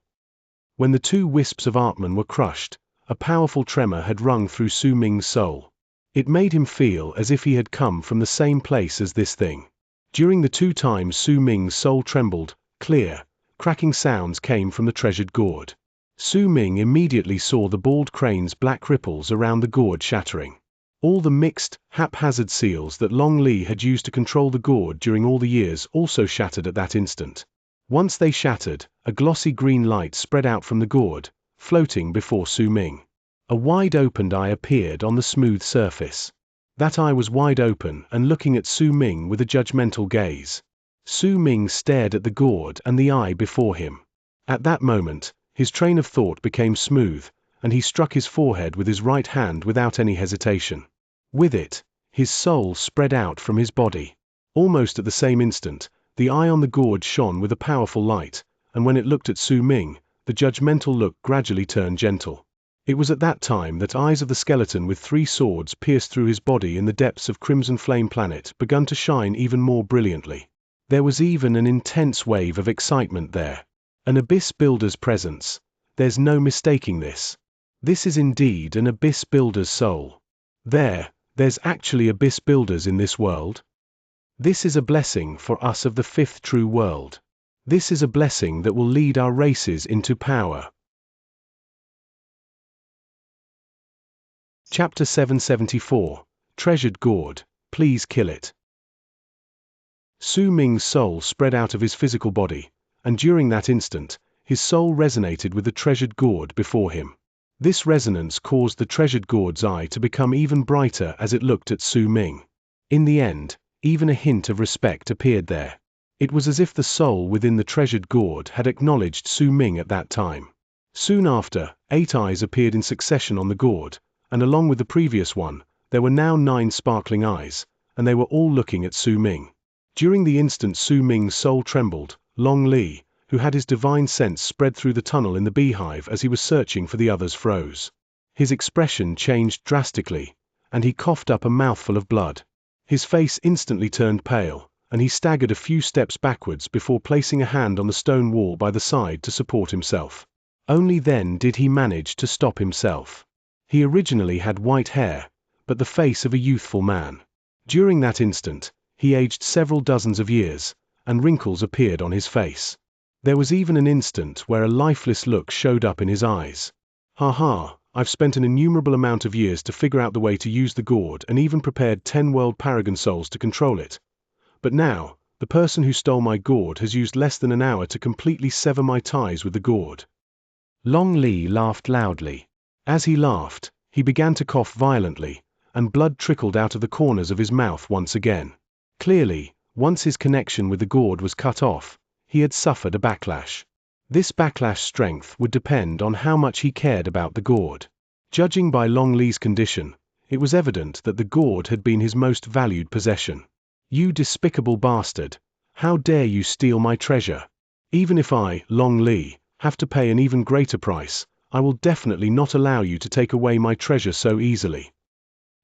When the two wisps of Atman were crushed, a powerful tremor had rung through Su Ming's soul. It made him feel as if he had come from the same place as this thing. During the 2 times Su Ming's soul trembled, clear, cracking sounds came from the treasured gourd. Su Ming immediately saw the bald crane's black ripples around the gourd shattering. All the mixed, haphazard seals that Long Li had used to control the gourd during all the years also shattered at that instant. Once they shattered, a glossy green light spread out from the gourd, floating before Su Ming. A wide-opened eye appeared on the smooth surface. That eye was wide open and looking at Su Ming with a judgmental gaze. Su Ming stared at the gourd and the eye before him. At that moment, his train of thought became smooth, and he struck his forehead with his right hand without any hesitation. With it, his soul spread out from his body. Almost at the same instant, the eye on the gourd shone with a powerful light, and when it looked at Su Ming, the judgmental look gradually turned gentle. It was at that time that eyes of the skeleton with 3 swords pierced through his body in the depths of Crimson Flame Planet begun to shine even more brilliantly. There was even an intense wave of excitement there. An Abyss Builder's presence. There's no mistaking this. This is indeed an Abyss Builder's soul. There's actually Abyss Builders in this world. This is a blessing for us of the 5th true world. This is a blessing that will lead our races into power. Chapter 774. Treasured Gourd, Please Kill It. Su Ming's soul spread out of his physical body, and during that instant, his soul resonated with the treasured gourd before him. This resonance caused the treasured gourd's eye to become even brighter as it looked at Su Ming. In the end, even a hint of respect appeared there. It was as if the soul within the treasured gourd had acknowledged Su Ming at that time. Soon after, 8 eyes appeared in succession on the gourd, and along with the previous one, there were now 9 sparkling eyes, and they were all looking at Su Ming. During the instant Su Ming's soul trembled, Long Li, who had his divine sense spread through the tunnel in the beehive as he was searching for the others, froze. His expression changed drastically, and he coughed up a mouthful of blood. His face instantly turned pale, and he staggered a few steps backwards before placing a hand on the stone wall by the side to support himself. Only then did he manage to stop himself. He originally had white hair, but the face of a youthful man. During that instant, he aged several dozens of years, and wrinkles appeared on his face. There was even an instant where a lifeless look showed up in his eyes. I've spent an innumerable amount of years to figure out the way to use the gourd and even prepared 10 world paragon souls to control it. But now, the person who stole my gourd has used less than an hour to completely sever my ties with the gourd. Long Li laughed loudly. As he laughed, he began to cough violently, and blood trickled out of the corners of his mouth once again. Clearly, once his connection with the gourd was cut off, he had suffered a backlash. This backlash strength would depend on how much he cared about the gourd. Judging by Long Li's condition, it was evident that the gourd had been his most valued possession. You despicable bastard! How dare you steal my treasure? Even if I, Long Li, have to pay an even greater price, I will definitely not allow you to take away my treasure so easily.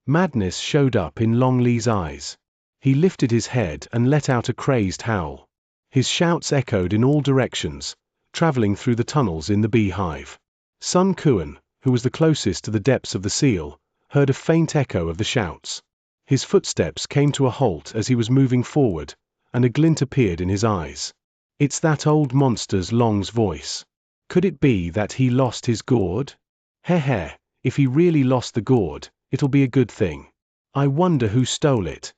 Madness showed up in Long Li's eyes. He lifted his head and let out a crazed howl. His shouts echoed in all directions, traveling through the tunnels in the beehive. Sun Quan, who was the closest to the depths of the seal, heard a faint echo of the shouts. His footsteps came to a halt as he was moving forward, and a glint appeared in his eyes. It's that old monster's Long's voice. Could it be that he lost his gourd? If he really lost the gourd, it'll be a good thing. I wonder who stole it.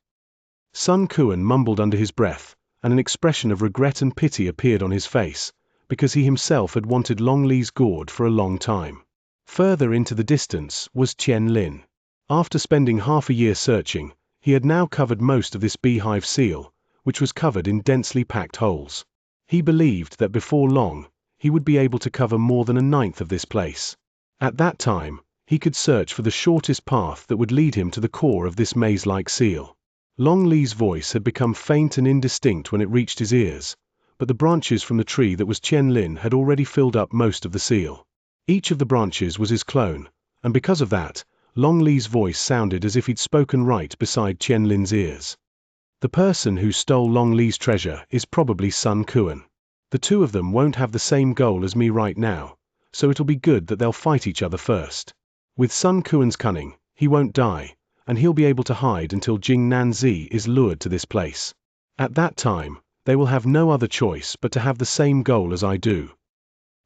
Sun Quan mumbled under his breath, and an expression of regret and pity appeared on his face, because he himself had wanted Long Li's gourd for a long time. Further into the distance was Qian Lin. After spending half a year searching, he had now covered most of this beehive seal, which was covered in densely packed holes. He believed that before long, he would be able to cover more than 1/9 of this place. At that time, he could search for the shortest path that would lead him to the core of this maze-like seal. Long Li's voice had become faint and indistinct when it reached his ears, but the branches from the tree that was Qian Lin had already filled up most of the seal. Each of the branches was his clone, and because of that, Long Li's voice sounded as if he'd spoken right beside Qian Lin's ears. The person who stole Long Li's treasure is probably Sun Quan. The two of them won't have the same goal as me right now, so it'll be good that they'll fight each other first. With Sun Quan's cunning, he won't die, and he'll be able to hide until Jing Nanzi is lured to this place. At that time, they will have no other choice but to have the same goal as I do.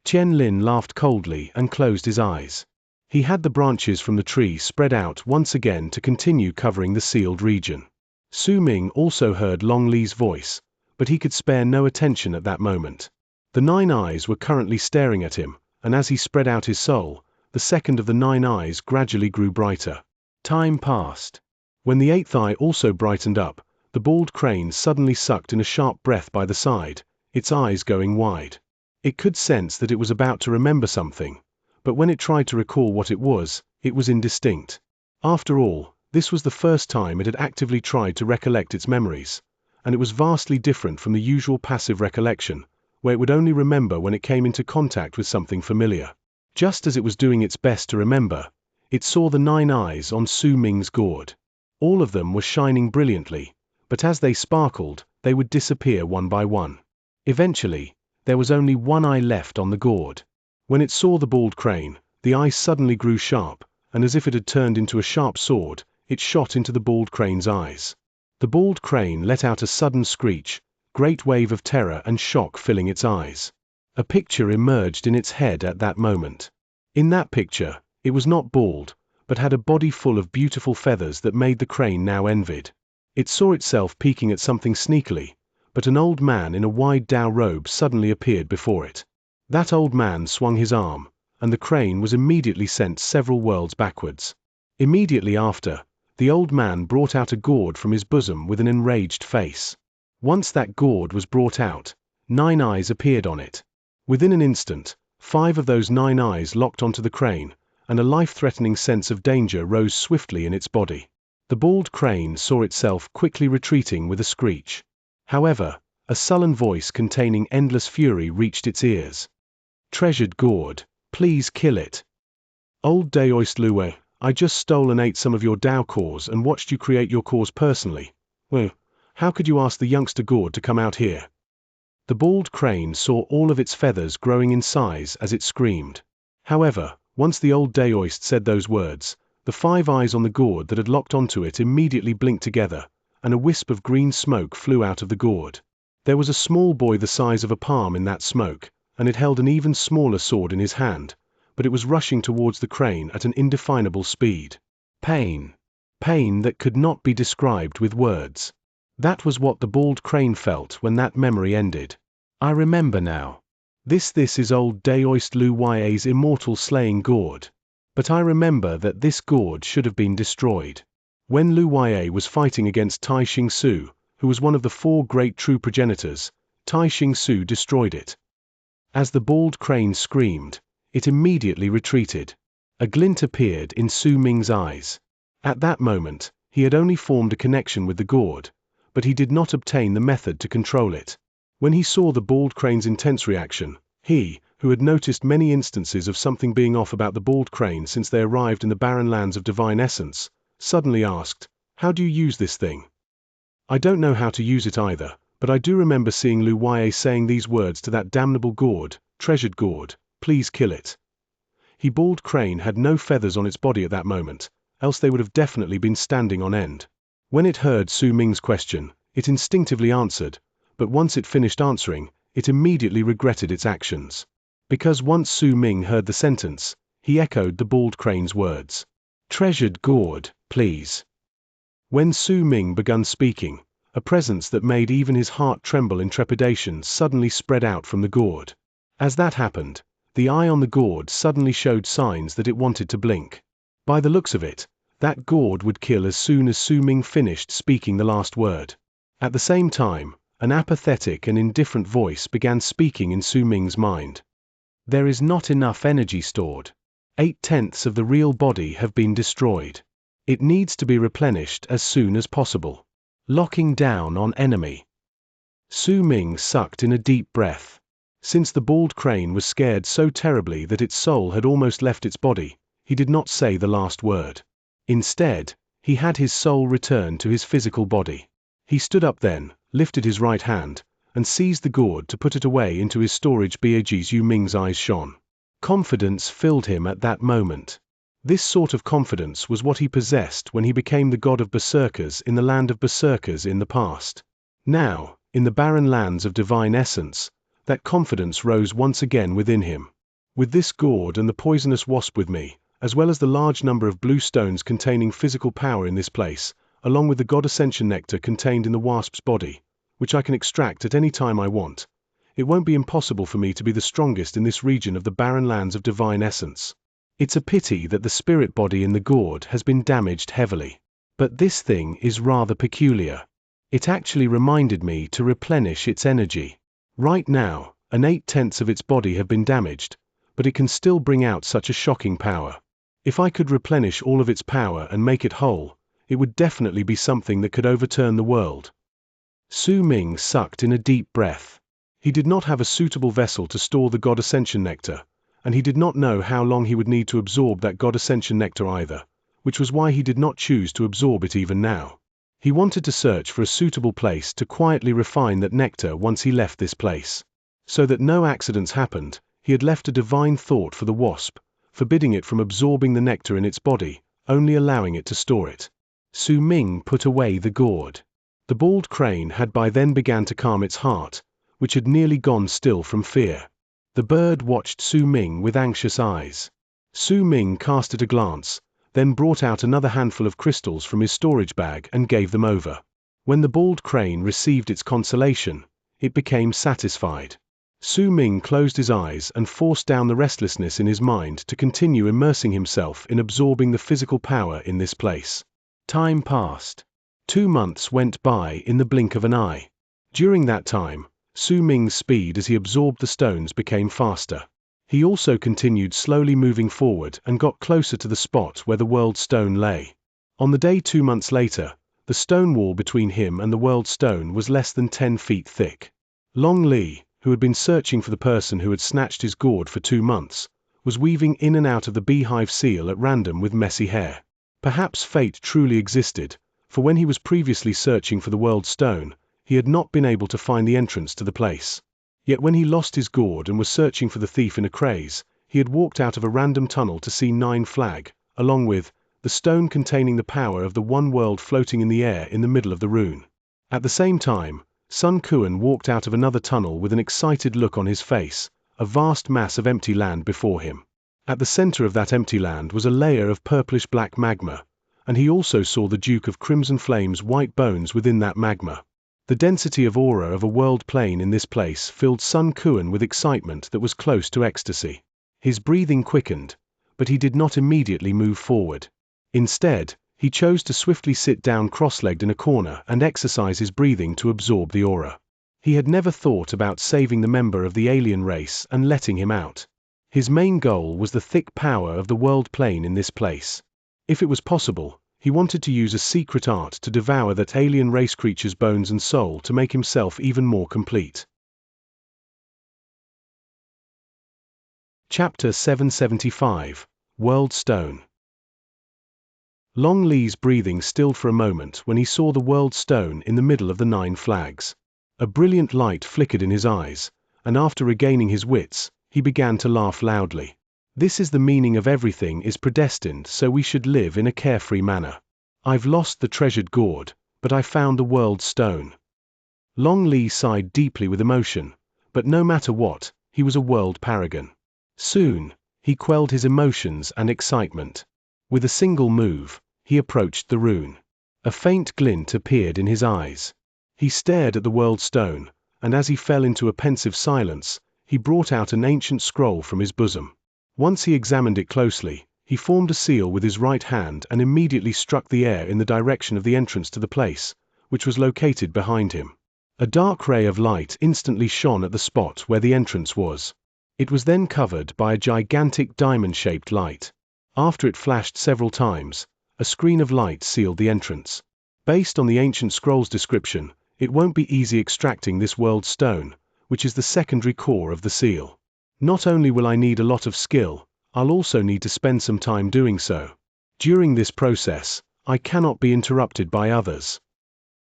Qian Lin laughed coldly and closed his eyes. He had the branches from the tree spread out once again to continue covering the sealed region. Su Ming also heard Long Li's voice, but he could spare no attention at that moment. The 9 eyes were currently staring at him, and as he spread out his soul, the second of the 9 eyes gradually grew brighter. Time passed. When the eighth eye also brightened up, the bald crane suddenly sucked in a sharp breath by the side, its eyes going wide. It could sense that it was about to remember something, but when it tried to recall what it was indistinct. After all, this was the first time it had actively tried to recollect its memories, and it was vastly different from the usual passive recollection, where it would only remember when it came into contact with something familiar. Just as it was doing its best to remember, it saw the 9 eyes on Su Ming's gourd. All of them were shining brilliantly, but as they sparkled, they would disappear one by one. Eventually, there was only 1 eye left on the gourd. When it saw the bald crane, the eye suddenly grew sharp, and as if it had turned into a sharp sword, it shot into the bald crane's eyes. The bald crane let out a sudden screech, great wave of terror and shock filling its eyes. A picture emerged in its head at that moment. In that picture, it was not bald, but had a body full of beautiful feathers that made the crane now envied. It saw itself peeking at something sneakily, but an old man in a wide Dao robe suddenly appeared before it. That old man swung his arm, and the crane was immediately sent several worlds backwards. Immediately after, the old man brought out a gourd from his bosom with an enraged face. Once that gourd was brought out, 9 eyes appeared on it. Within an instant, 5 of those 9 eyes locked onto the crane, and a life-threatening sense of danger rose swiftly in its body. The bald crane saw itself quickly retreating with a screech. However, a sullen voice containing endless fury reached its ears. "Treasured gourd, please kill it. Old Daoist Luwei, I just stole and ate some of your Dao cores and watched you create your cores personally. Well, how could you ask the youngster gourd to come out here?" The bald crane saw all of its feathers growing in size as it screamed. However, once the old Daoist said those words, the 5 eyes on the gourd that had locked onto it immediately blinked together, and a wisp of green smoke flew out of the gourd. There was a small boy the size of a palm in that smoke, and it held an even smaller sword in his hand, but it was rushing towards the crane at an indefinable speed. Pain. Pain that could not be described with words. That was what the bald crane felt when that memory ended. I remember now. This is old Daoist Lu Y's immortal slaying gourd. But I remember that this gourd should have been destroyed. When Lu Ya was fighting against Tai Xingsu, who was one of the 4 great true progenitors, Tai Xingsu destroyed it. As the bald crane screamed, it immediately retreated. A glint appeared in Su Ming's eyes. At that moment, he had only formed a connection with the gourd, but he did not obtain the method to control it. When he saw the bald crane's intense reaction, he, who had noticed many instances of something being off about the bald crane since they arrived in the barren lands of divine essence, suddenly asked, "How do you use this thing?" "I don't know how to use it either, but I do remember seeing Lu Ya saying these words to that damnable gourd, 'Treasured gourd, please kill it.'" The bald crane had no feathers on its body at that moment, else they would have definitely been standing on end. When it heard Su Ming's question, it instinctively answered, but once it finished answering, it immediately regretted its actions. Because once Su Ming heard the sentence, he echoed the bald crane's words. "Treasured gourd, please." When Su Ming began speaking, a presence that made even his heart tremble in trepidation suddenly spread out from the gourd. As that happened, the eye on the gourd suddenly showed signs that it wanted to blink. By the looks of it, that gourd would kill as soon as Su Ming finished speaking the last word. At the same time, an apathetic and indifferent voice began speaking in Su Ming's mind. "There is not enough energy stored. 8/10 of the real body have been destroyed. It needs to be replenished as soon as possible. Locking down on enemy." Su Ming sucked in a deep breath. Since the bald crane was scared so terribly that its soul had almost left its body, he did not say the last word. Instead, he had his soul return to his physical body. He stood up then, lifted his right hand, and seized the gourd to put it away into his storage bag. Su Ming's eyes shone. Confidence filled him at that moment. This sort of confidence was what he possessed when he became the god of berserkers in the land of berserkers in the past. Now, in the barren lands of divine essence, that confidence rose once again within him. With this gourd and the poisonous wasp with me, as well as the large number of blue stones containing physical power in this place, along with the God Ascension nectar contained in the wasp's body, which I can extract at any time I want, it won't be impossible for me to be the strongest in this region of the barren lands of divine essence. It's a pity that the spirit body in the gourd has been damaged heavily. But this thing is rather peculiar. It actually reminded me to replenish its energy. Right now, 8/10 of its body have been damaged, but it can still bring out such a shocking power. If I could replenish all of its power and make it whole, it would definitely be something that could overturn the world. Su Ming sucked in a deep breath. He did not have a suitable vessel to store the God Ascension Nectar, and he did not know how long he would need to absorb that God Ascension Nectar either, which was why he did not choose to absorb it even now. He wanted to search for a suitable place to quietly refine that nectar once he left this place. So that no accidents happened, he had left a divine thought for the wasp, forbidding it from absorbing the nectar in its body, only allowing it to store it. Su Ming put away the gourd. The bald crane had by then begun to calm its heart, which had nearly gone still from fear. The bird watched Su Ming with anxious eyes. Su Ming cast it a glance, then brought out another handful of crystals from his storage bag and gave them over. When the bald crane received its consolation, it became satisfied. Su Ming closed his eyes and forced down the restlessness in his mind to continue immersing himself in absorbing the physical power in this place. Time passed. 2 months went by in the blink of an eye. During that time, Su Ming's speed as he absorbed the stones became faster. He also continued slowly moving forward and got closer to the spot where the world stone lay. On the day 2 months later, the stone wall between him and the world stone was less than 10 feet thick. Long Li, who had been searching for the person who had snatched his gourd for 2 months, was weaving in and out of the beehive seal at random with messy hair. Perhaps fate truly existed, for when he was previously searching for the world stone, he had not been able to find the entrance to the place. Yet when he lost his gourd and was searching for the thief in a craze, he had walked out of a random tunnel to see 9 flag, along with the stone containing the power of the one world floating in the air in the middle of the rune. At the same time, Sun Kuan walked out of another tunnel with an excited look on his face, a vast mass of empty land before him. At the center of that empty land was a layer of purplish-black magma, and he also saw the Duke of Crimson Flame's white bones within that magma. The density of aura of a world plane in this place filled Sun Kuan with excitement that was close to ecstasy. His breathing quickened, but he did not immediately move forward. Instead, he chose to swiftly sit down cross-legged in a corner and exercise his breathing to absorb the aura. He had never thought about saving the member of the alien race and letting him out. His main goal was the thick power of the world plane in this place. If it was possible, he wanted to use a secret art to devour that alien race creature's bones and soul to make himself even more complete. Chapter 775, World Stone. Long Li's breathing stilled for a moment when he saw the world stone in the middle of the 9 flags. A brilliant light flickered in his eyes, and after regaining his wits, he began to laugh loudly. This is the meaning of everything is predestined, so we should live in a carefree manner. I've lost the treasured gourd, but I found the world stone. Long Li sighed deeply with emotion, but no matter what, he was a world paragon. Soon, he quelled his emotions and excitement. With a single move, he approached the rune. A faint glint appeared in his eyes. He stared at the world stone, and as he fell into a pensive silence, he brought out an ancient scroll from his bosom. Once he examined it closely, he formed a seal with his right hand and immediately struck the air in the direction of the entrance to the place, which was located behind him. A dark ray of light instantly shone at the spot where the entrance was. It was then covered by a gigantic diamond-shaped light. After it flashed several times, a screen of light sealed the entrance. Based on the ancient scroll's description, it won't be easy extracting this world stone, which is the secondary core of the seal. Not only will I need a lot of skill, I'll also need to spend some time doing so. During this process, I cannot be interrupted by others.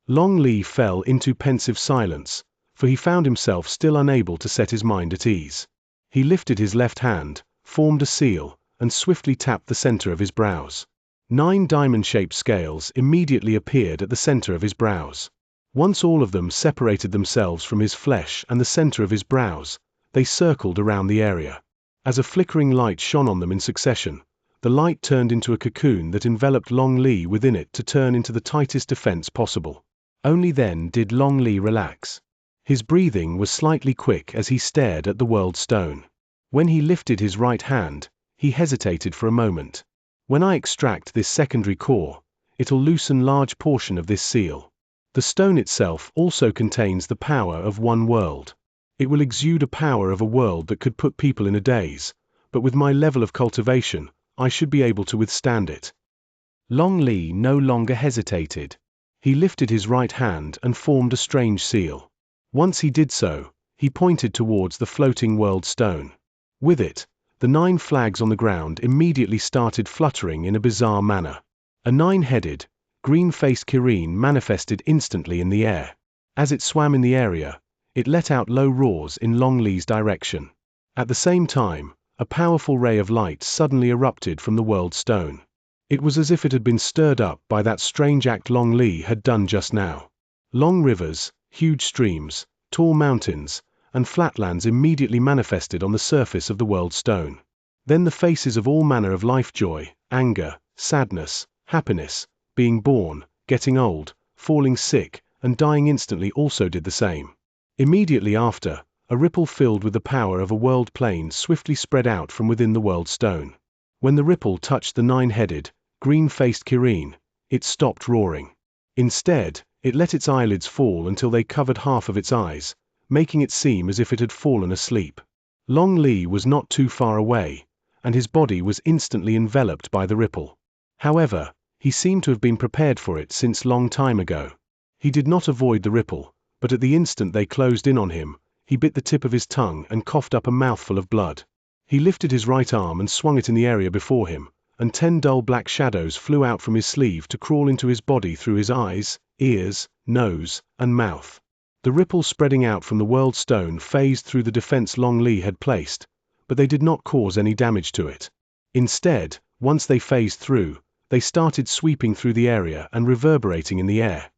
Long Li fell into pensive silence, for he found himself still unable to set his mind at ease. He lifted his left hand, formed a seal, and swiftly tapped the center of his brows. 9 diamond-shaped scales immediately appeared at the center of his brows. Once all of them separated themselves from his flesh and the center of his brows, they circled around the area. As a flickering light shone on them in succession, the light turned into a cocoon that enveloped Long Li within it to turn into the tightest defense possible. Only then did Long Li relax. His breathing was slightly quick as he stared at the world stone. When he lifted his right hand, he hesitated for a moment. When I extract this secondary core, it'll loosen large portion of this seal. The stone itself also contains the power of one world. It will exude a power of a world that could put people in a daze, but with my level of cultivation, I should be able to withstand it. Long Li no longer hesitated. He lifted his right hand and formed a strange seal. Once he did so, he pointed towards the floating world stone. With it, the 9 flags on the ground immediately started fluttering in a bizarre manner. A 9-headed, green-faced Kirin manifested instantly in the air. As it swam in the area, it let out low roars in Long Li's direction. At the same time, a powerful ray of light suddenly erupted from the world stone. It was as if it had been stirred up by that strange act Long Li had done just now. Long rivers, huge streams, tall mountains, and flatlands immediately manifested on the surface of the world stone. Then the faces of all manner of life, joy, anger, sadness, happiness, being born, getting old, falling sick, and dying instantly also did the same. Immediately after, a ripple filled with the power of a world plane swiftly spread out from within the world stone. When the ripple touched the 9-headed, green-faced Kirin, it stopped roaring. Instead, it let its eyelids fall until they covered half of its eyes, making it seem as if it had fallen asleep. Long Li was not too far away, and his body was instantly enveloped by the ripple. However, he seemed to have been prepared for it since long time ago. He did not avoid the ripple, but at the instant they closed in on him, he bit the tip of his tongue and coughed up a mouthful of blood. He lifted his right arm and swung it in the area before him, and 10 dull black shadows flew out from his sleeve to crawl into his body through his eyes, ears, nose, and mouth. The ripple spreading out from the world stone phased through the defense Long Li had placed, but they did not cause any damage to it. Instead, once they phased through, they started sweeping through the area and reverberating in the air.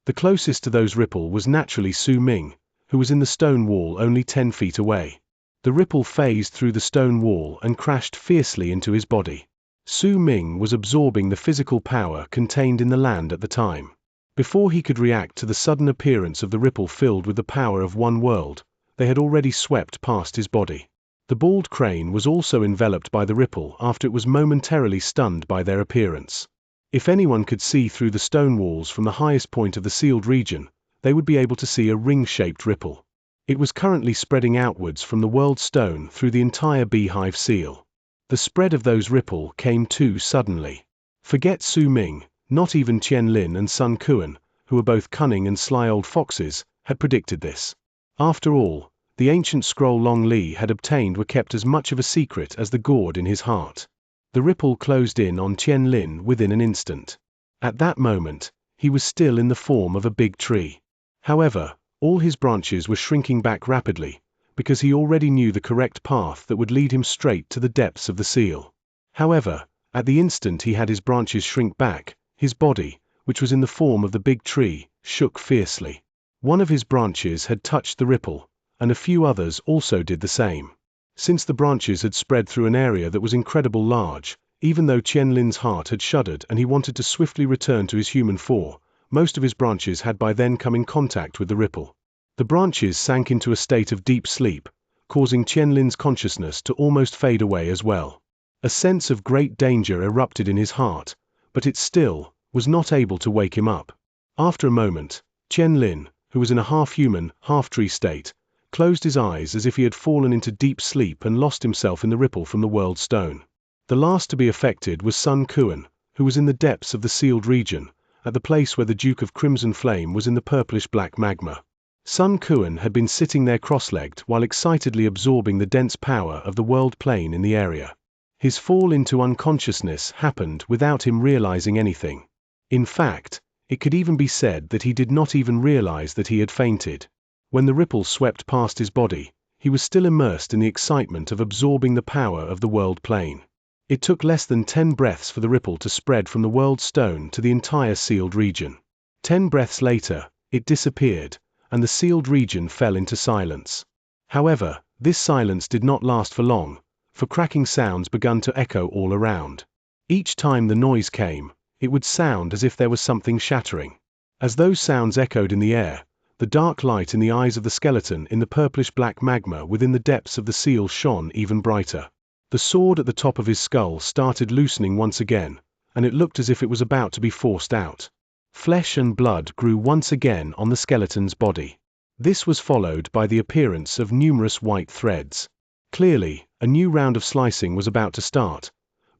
The closest to those ripple was naturally Su Ming, who was in the stone wall only 10 feet away. The ripple phased through the stone wall and crashed fiercely into his body. Su Ming was absorbing the physical power contained in the land at the time. Before he could react to the sudden appearance of the ripple filled with the power of one world, they had already swept past his body. The bald crane was also enveloped by the ripple after it was momentarily stunned by their appearance. If anyone could see through the stone walls from the highest point of the sealed region, they would be able to see a ring-shaped ripple. It was currently spreading outwards from the world stone through the entire beehive seal. The spread of those ripple came too suddenly. Forget Su Ming, not even Qianlin and Sun Kuan, who were both cunning and sly old foxes, had predicted this. After all, the ancient scroll Long Li had obtained were kept as much of a secret as the gourd in his heart. The ripple closed in on Qianlin within an instant. At that moment, he was still in the form of a big tree. However, all his branches were shrinking back rapidly, because he already knew the correct path that would lead him straight to the depths of the seal. However, at the instant he had his branches shrink back, his body, which was in the form of the big tree, shook fiercely. One of his branches had touched the ripple, and a few others also did the same. Since the branches had spread through an area that was incredibly large, even though Qianlin's heart had shuddered and he wanted to swiftly return to his human form, most of his branches had by then come in contact with the ripple. The branches sank into a state of deep sleep, causing Qianlin's consciousness to almost fade away as well. A sense of great danger erupted in his heart, but it still was not able to wake him up. After a moment, Qianlin, who was in a half-human, half-tree state, closed his eyes as if he had fallen into deep sleep and lost himself in the ripple from the world stone. The last to be affected was Sun Kuan, who was in the depths of the sealed region, at the place where the Duke of Crimson Flame was in the purplish-black magma. Sun Kuan had been sitting there cross-legged while excitedly absorbing the dense power of the world plane in the area. His fall into unconsciousness happened without him realizing anything. In fact, it could even be said that he did not even realize that he had fainted. When the ripple swept past his body, he was still immersed in the excitement of absorbing the power of the world plane. It took less than 10 breaths for the ripple to spread from the world stone to the entire sealed region. 10 breaths later, it disappeared, and the sealed region fell into silence. However, this silence did not last for long, for cracking sounds began to echo all around. Each time the noise came, it would sound as if there was something shattering. As those sounds echoed in the air, the dark light in the eyes of the skeleton in the purplish-black magma within the depths of the seal shone even brighter. The sword at the top of his skull started loosening once again, and it looked as if it was about to be forced out. Flesh and blood grew once again on the skeleton's body. This was followed by the appearance of numerous white threads. Clearly, a new round of slicing was about to start,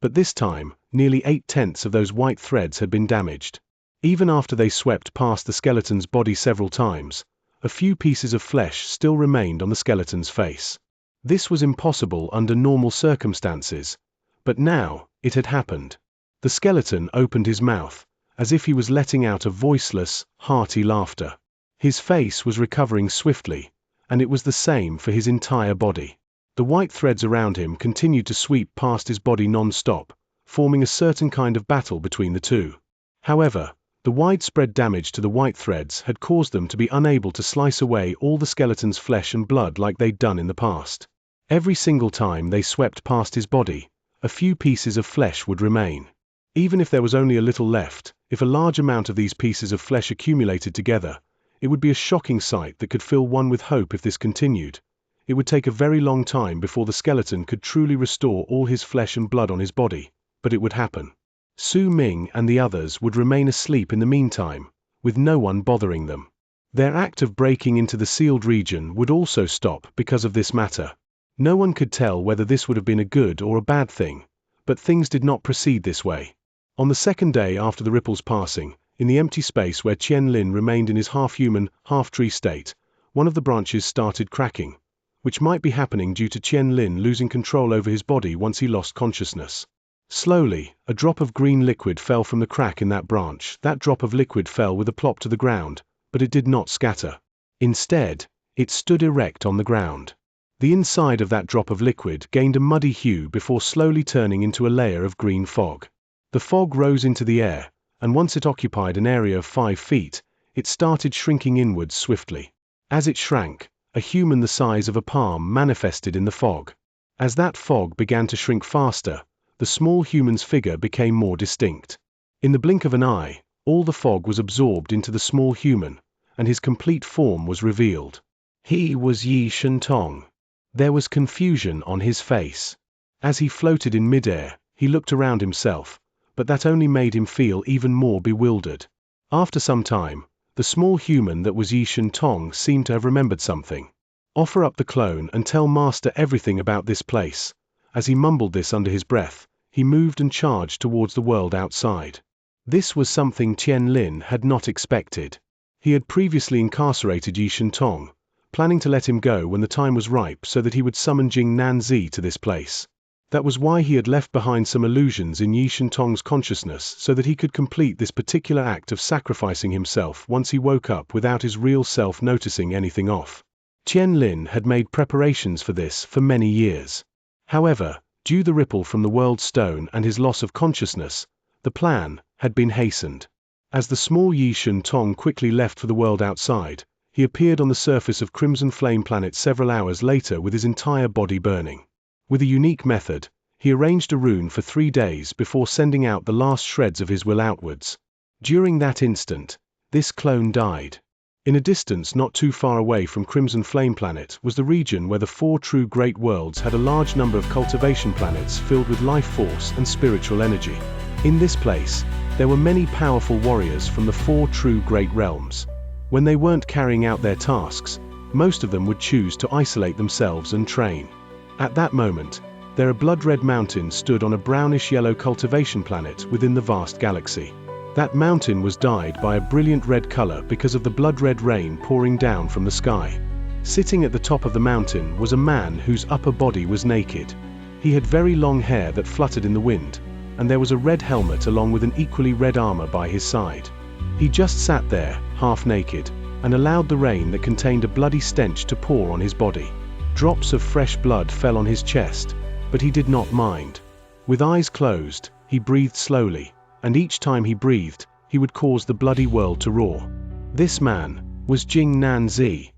but this time, nearly 8/10 of those white threads had been damaged. Even after they swept past the skeleton's body several times, a few pieces of flesh still remained on the skeleton's face. This was impossible under normal circumstances, but now, it had happened. The skeleton opened his mouth, as if he was letting out a voiceless, hearty laughter. His face was recovering swiftly, and it was the same for his entire body. The white threads around him continued to sweep past his body non-stop, forming a certain kind of battle between the two. However, the widespread damage to the white threads had caused them to be unable to slice away all the skeleton's flesh and blood like they'd done in the past. Every single time they swept past his body, a few pieces of flesh would remain. Even if there was only a little left, if a large amount of these pieces of flesh accumulated together, it would be a shocking sight that could fill one with hope. If this continued, it would take a very long time before the skeleton could truly restore all his flesh and blood on his body, but it would happen. Su Ming and the others would remain asleep in the meantime, with no one bothering them. Their act of breaking into the sealed region would also stop because of this matter. No one could tell whether this would have been a good or a bad thing, but things did not proceed this way. On the second day after the ripple's passing, in the empty space where Qian Lin remained in his half-human, half-tree state, one of the branches started cracking, which might be happening due to Qian Lin losing control over his body once he lost consciousness. Slowly, a drop of green liquid fell from the crack in that branch. That drop of liquid fell with a plop to the ground, but it did not scatter. Instead, it stood erect on the ground. The inside of that drop of liquid gained a muddy hue before slowly turning into a layer of green fog. The fog rose into the air, and once it occupied an area of 5 feet, it started shrinking inwards swiftly. As it shrank, a human the size of a palm manifested in the fog. As that fog began to shrink faster, the small human's figure became more distinct. In the blink of an eye, all the fog was absorbed into the small human, and his complete form was revealed. He was Yi Shentong. There was confusion on his face. As he floated in midair, he looked around himself, but that only made him feel even more bewildered. After some time, the small human that was Yi Shentong seemed to have remembered something. Offer up the clone and tell Master everything about this place. As he mumbled this under his breath, he moved and charged towards the world outside. This was something Qian Lin had not expected. He had previously incarcerated Yi Shentong, planning to let him go when the time was ripe so that he would summon Jing Nanzi to this place. That was why he had left behind some illusions in Yi Shentong's consciousness so that he could complete this particular act of sacrificing himself once he woke up without his real self noticing anything off. Qian Lin had made preparations for this for many years. However, due to the ripple from the world stone and his loss of consciousness, the plan had been hastened. As the small Yi Shentong quickly left for the world outside, he appeared on the surface of Crimson Flame Planet several hours later with his entire body burning. With a unique method, he arranged a rune for 3 days before sending out the last shreds of his will outwards. During that instant, this clone died. In a distance not too far away from Crimson Flame Planet was the region where the 4 true great worlds had a large number of cultivation planets filled with life force and spiritual energy. In this place, there were many powerful warriors from the 4 true great realms. When they weren't carrying out their tasks, most of them would choose to isolate themselves and train. At that moment, there a blood-red mountain stood on a brownish-yellow cultivation planet within the vast galaxy. That mountain was dyed by a brilliant red color because of the blood-red rain pouring down from the sky. Sitting at the top of the mountain was a man whose upper body was naked. He had very long hair that fluttered in the wind, and there was a red helmet along with an equally red armor by his side. He just sat there, half naked, and allowed the rain that contained a bloody stench to pour on his body. Drops of fresh blood fell on his chest, but he did not mind. With eyes closed, he breathed slowly, and each time he breathed, he would cause the bloody world to roar. This man was Jing Nanzi.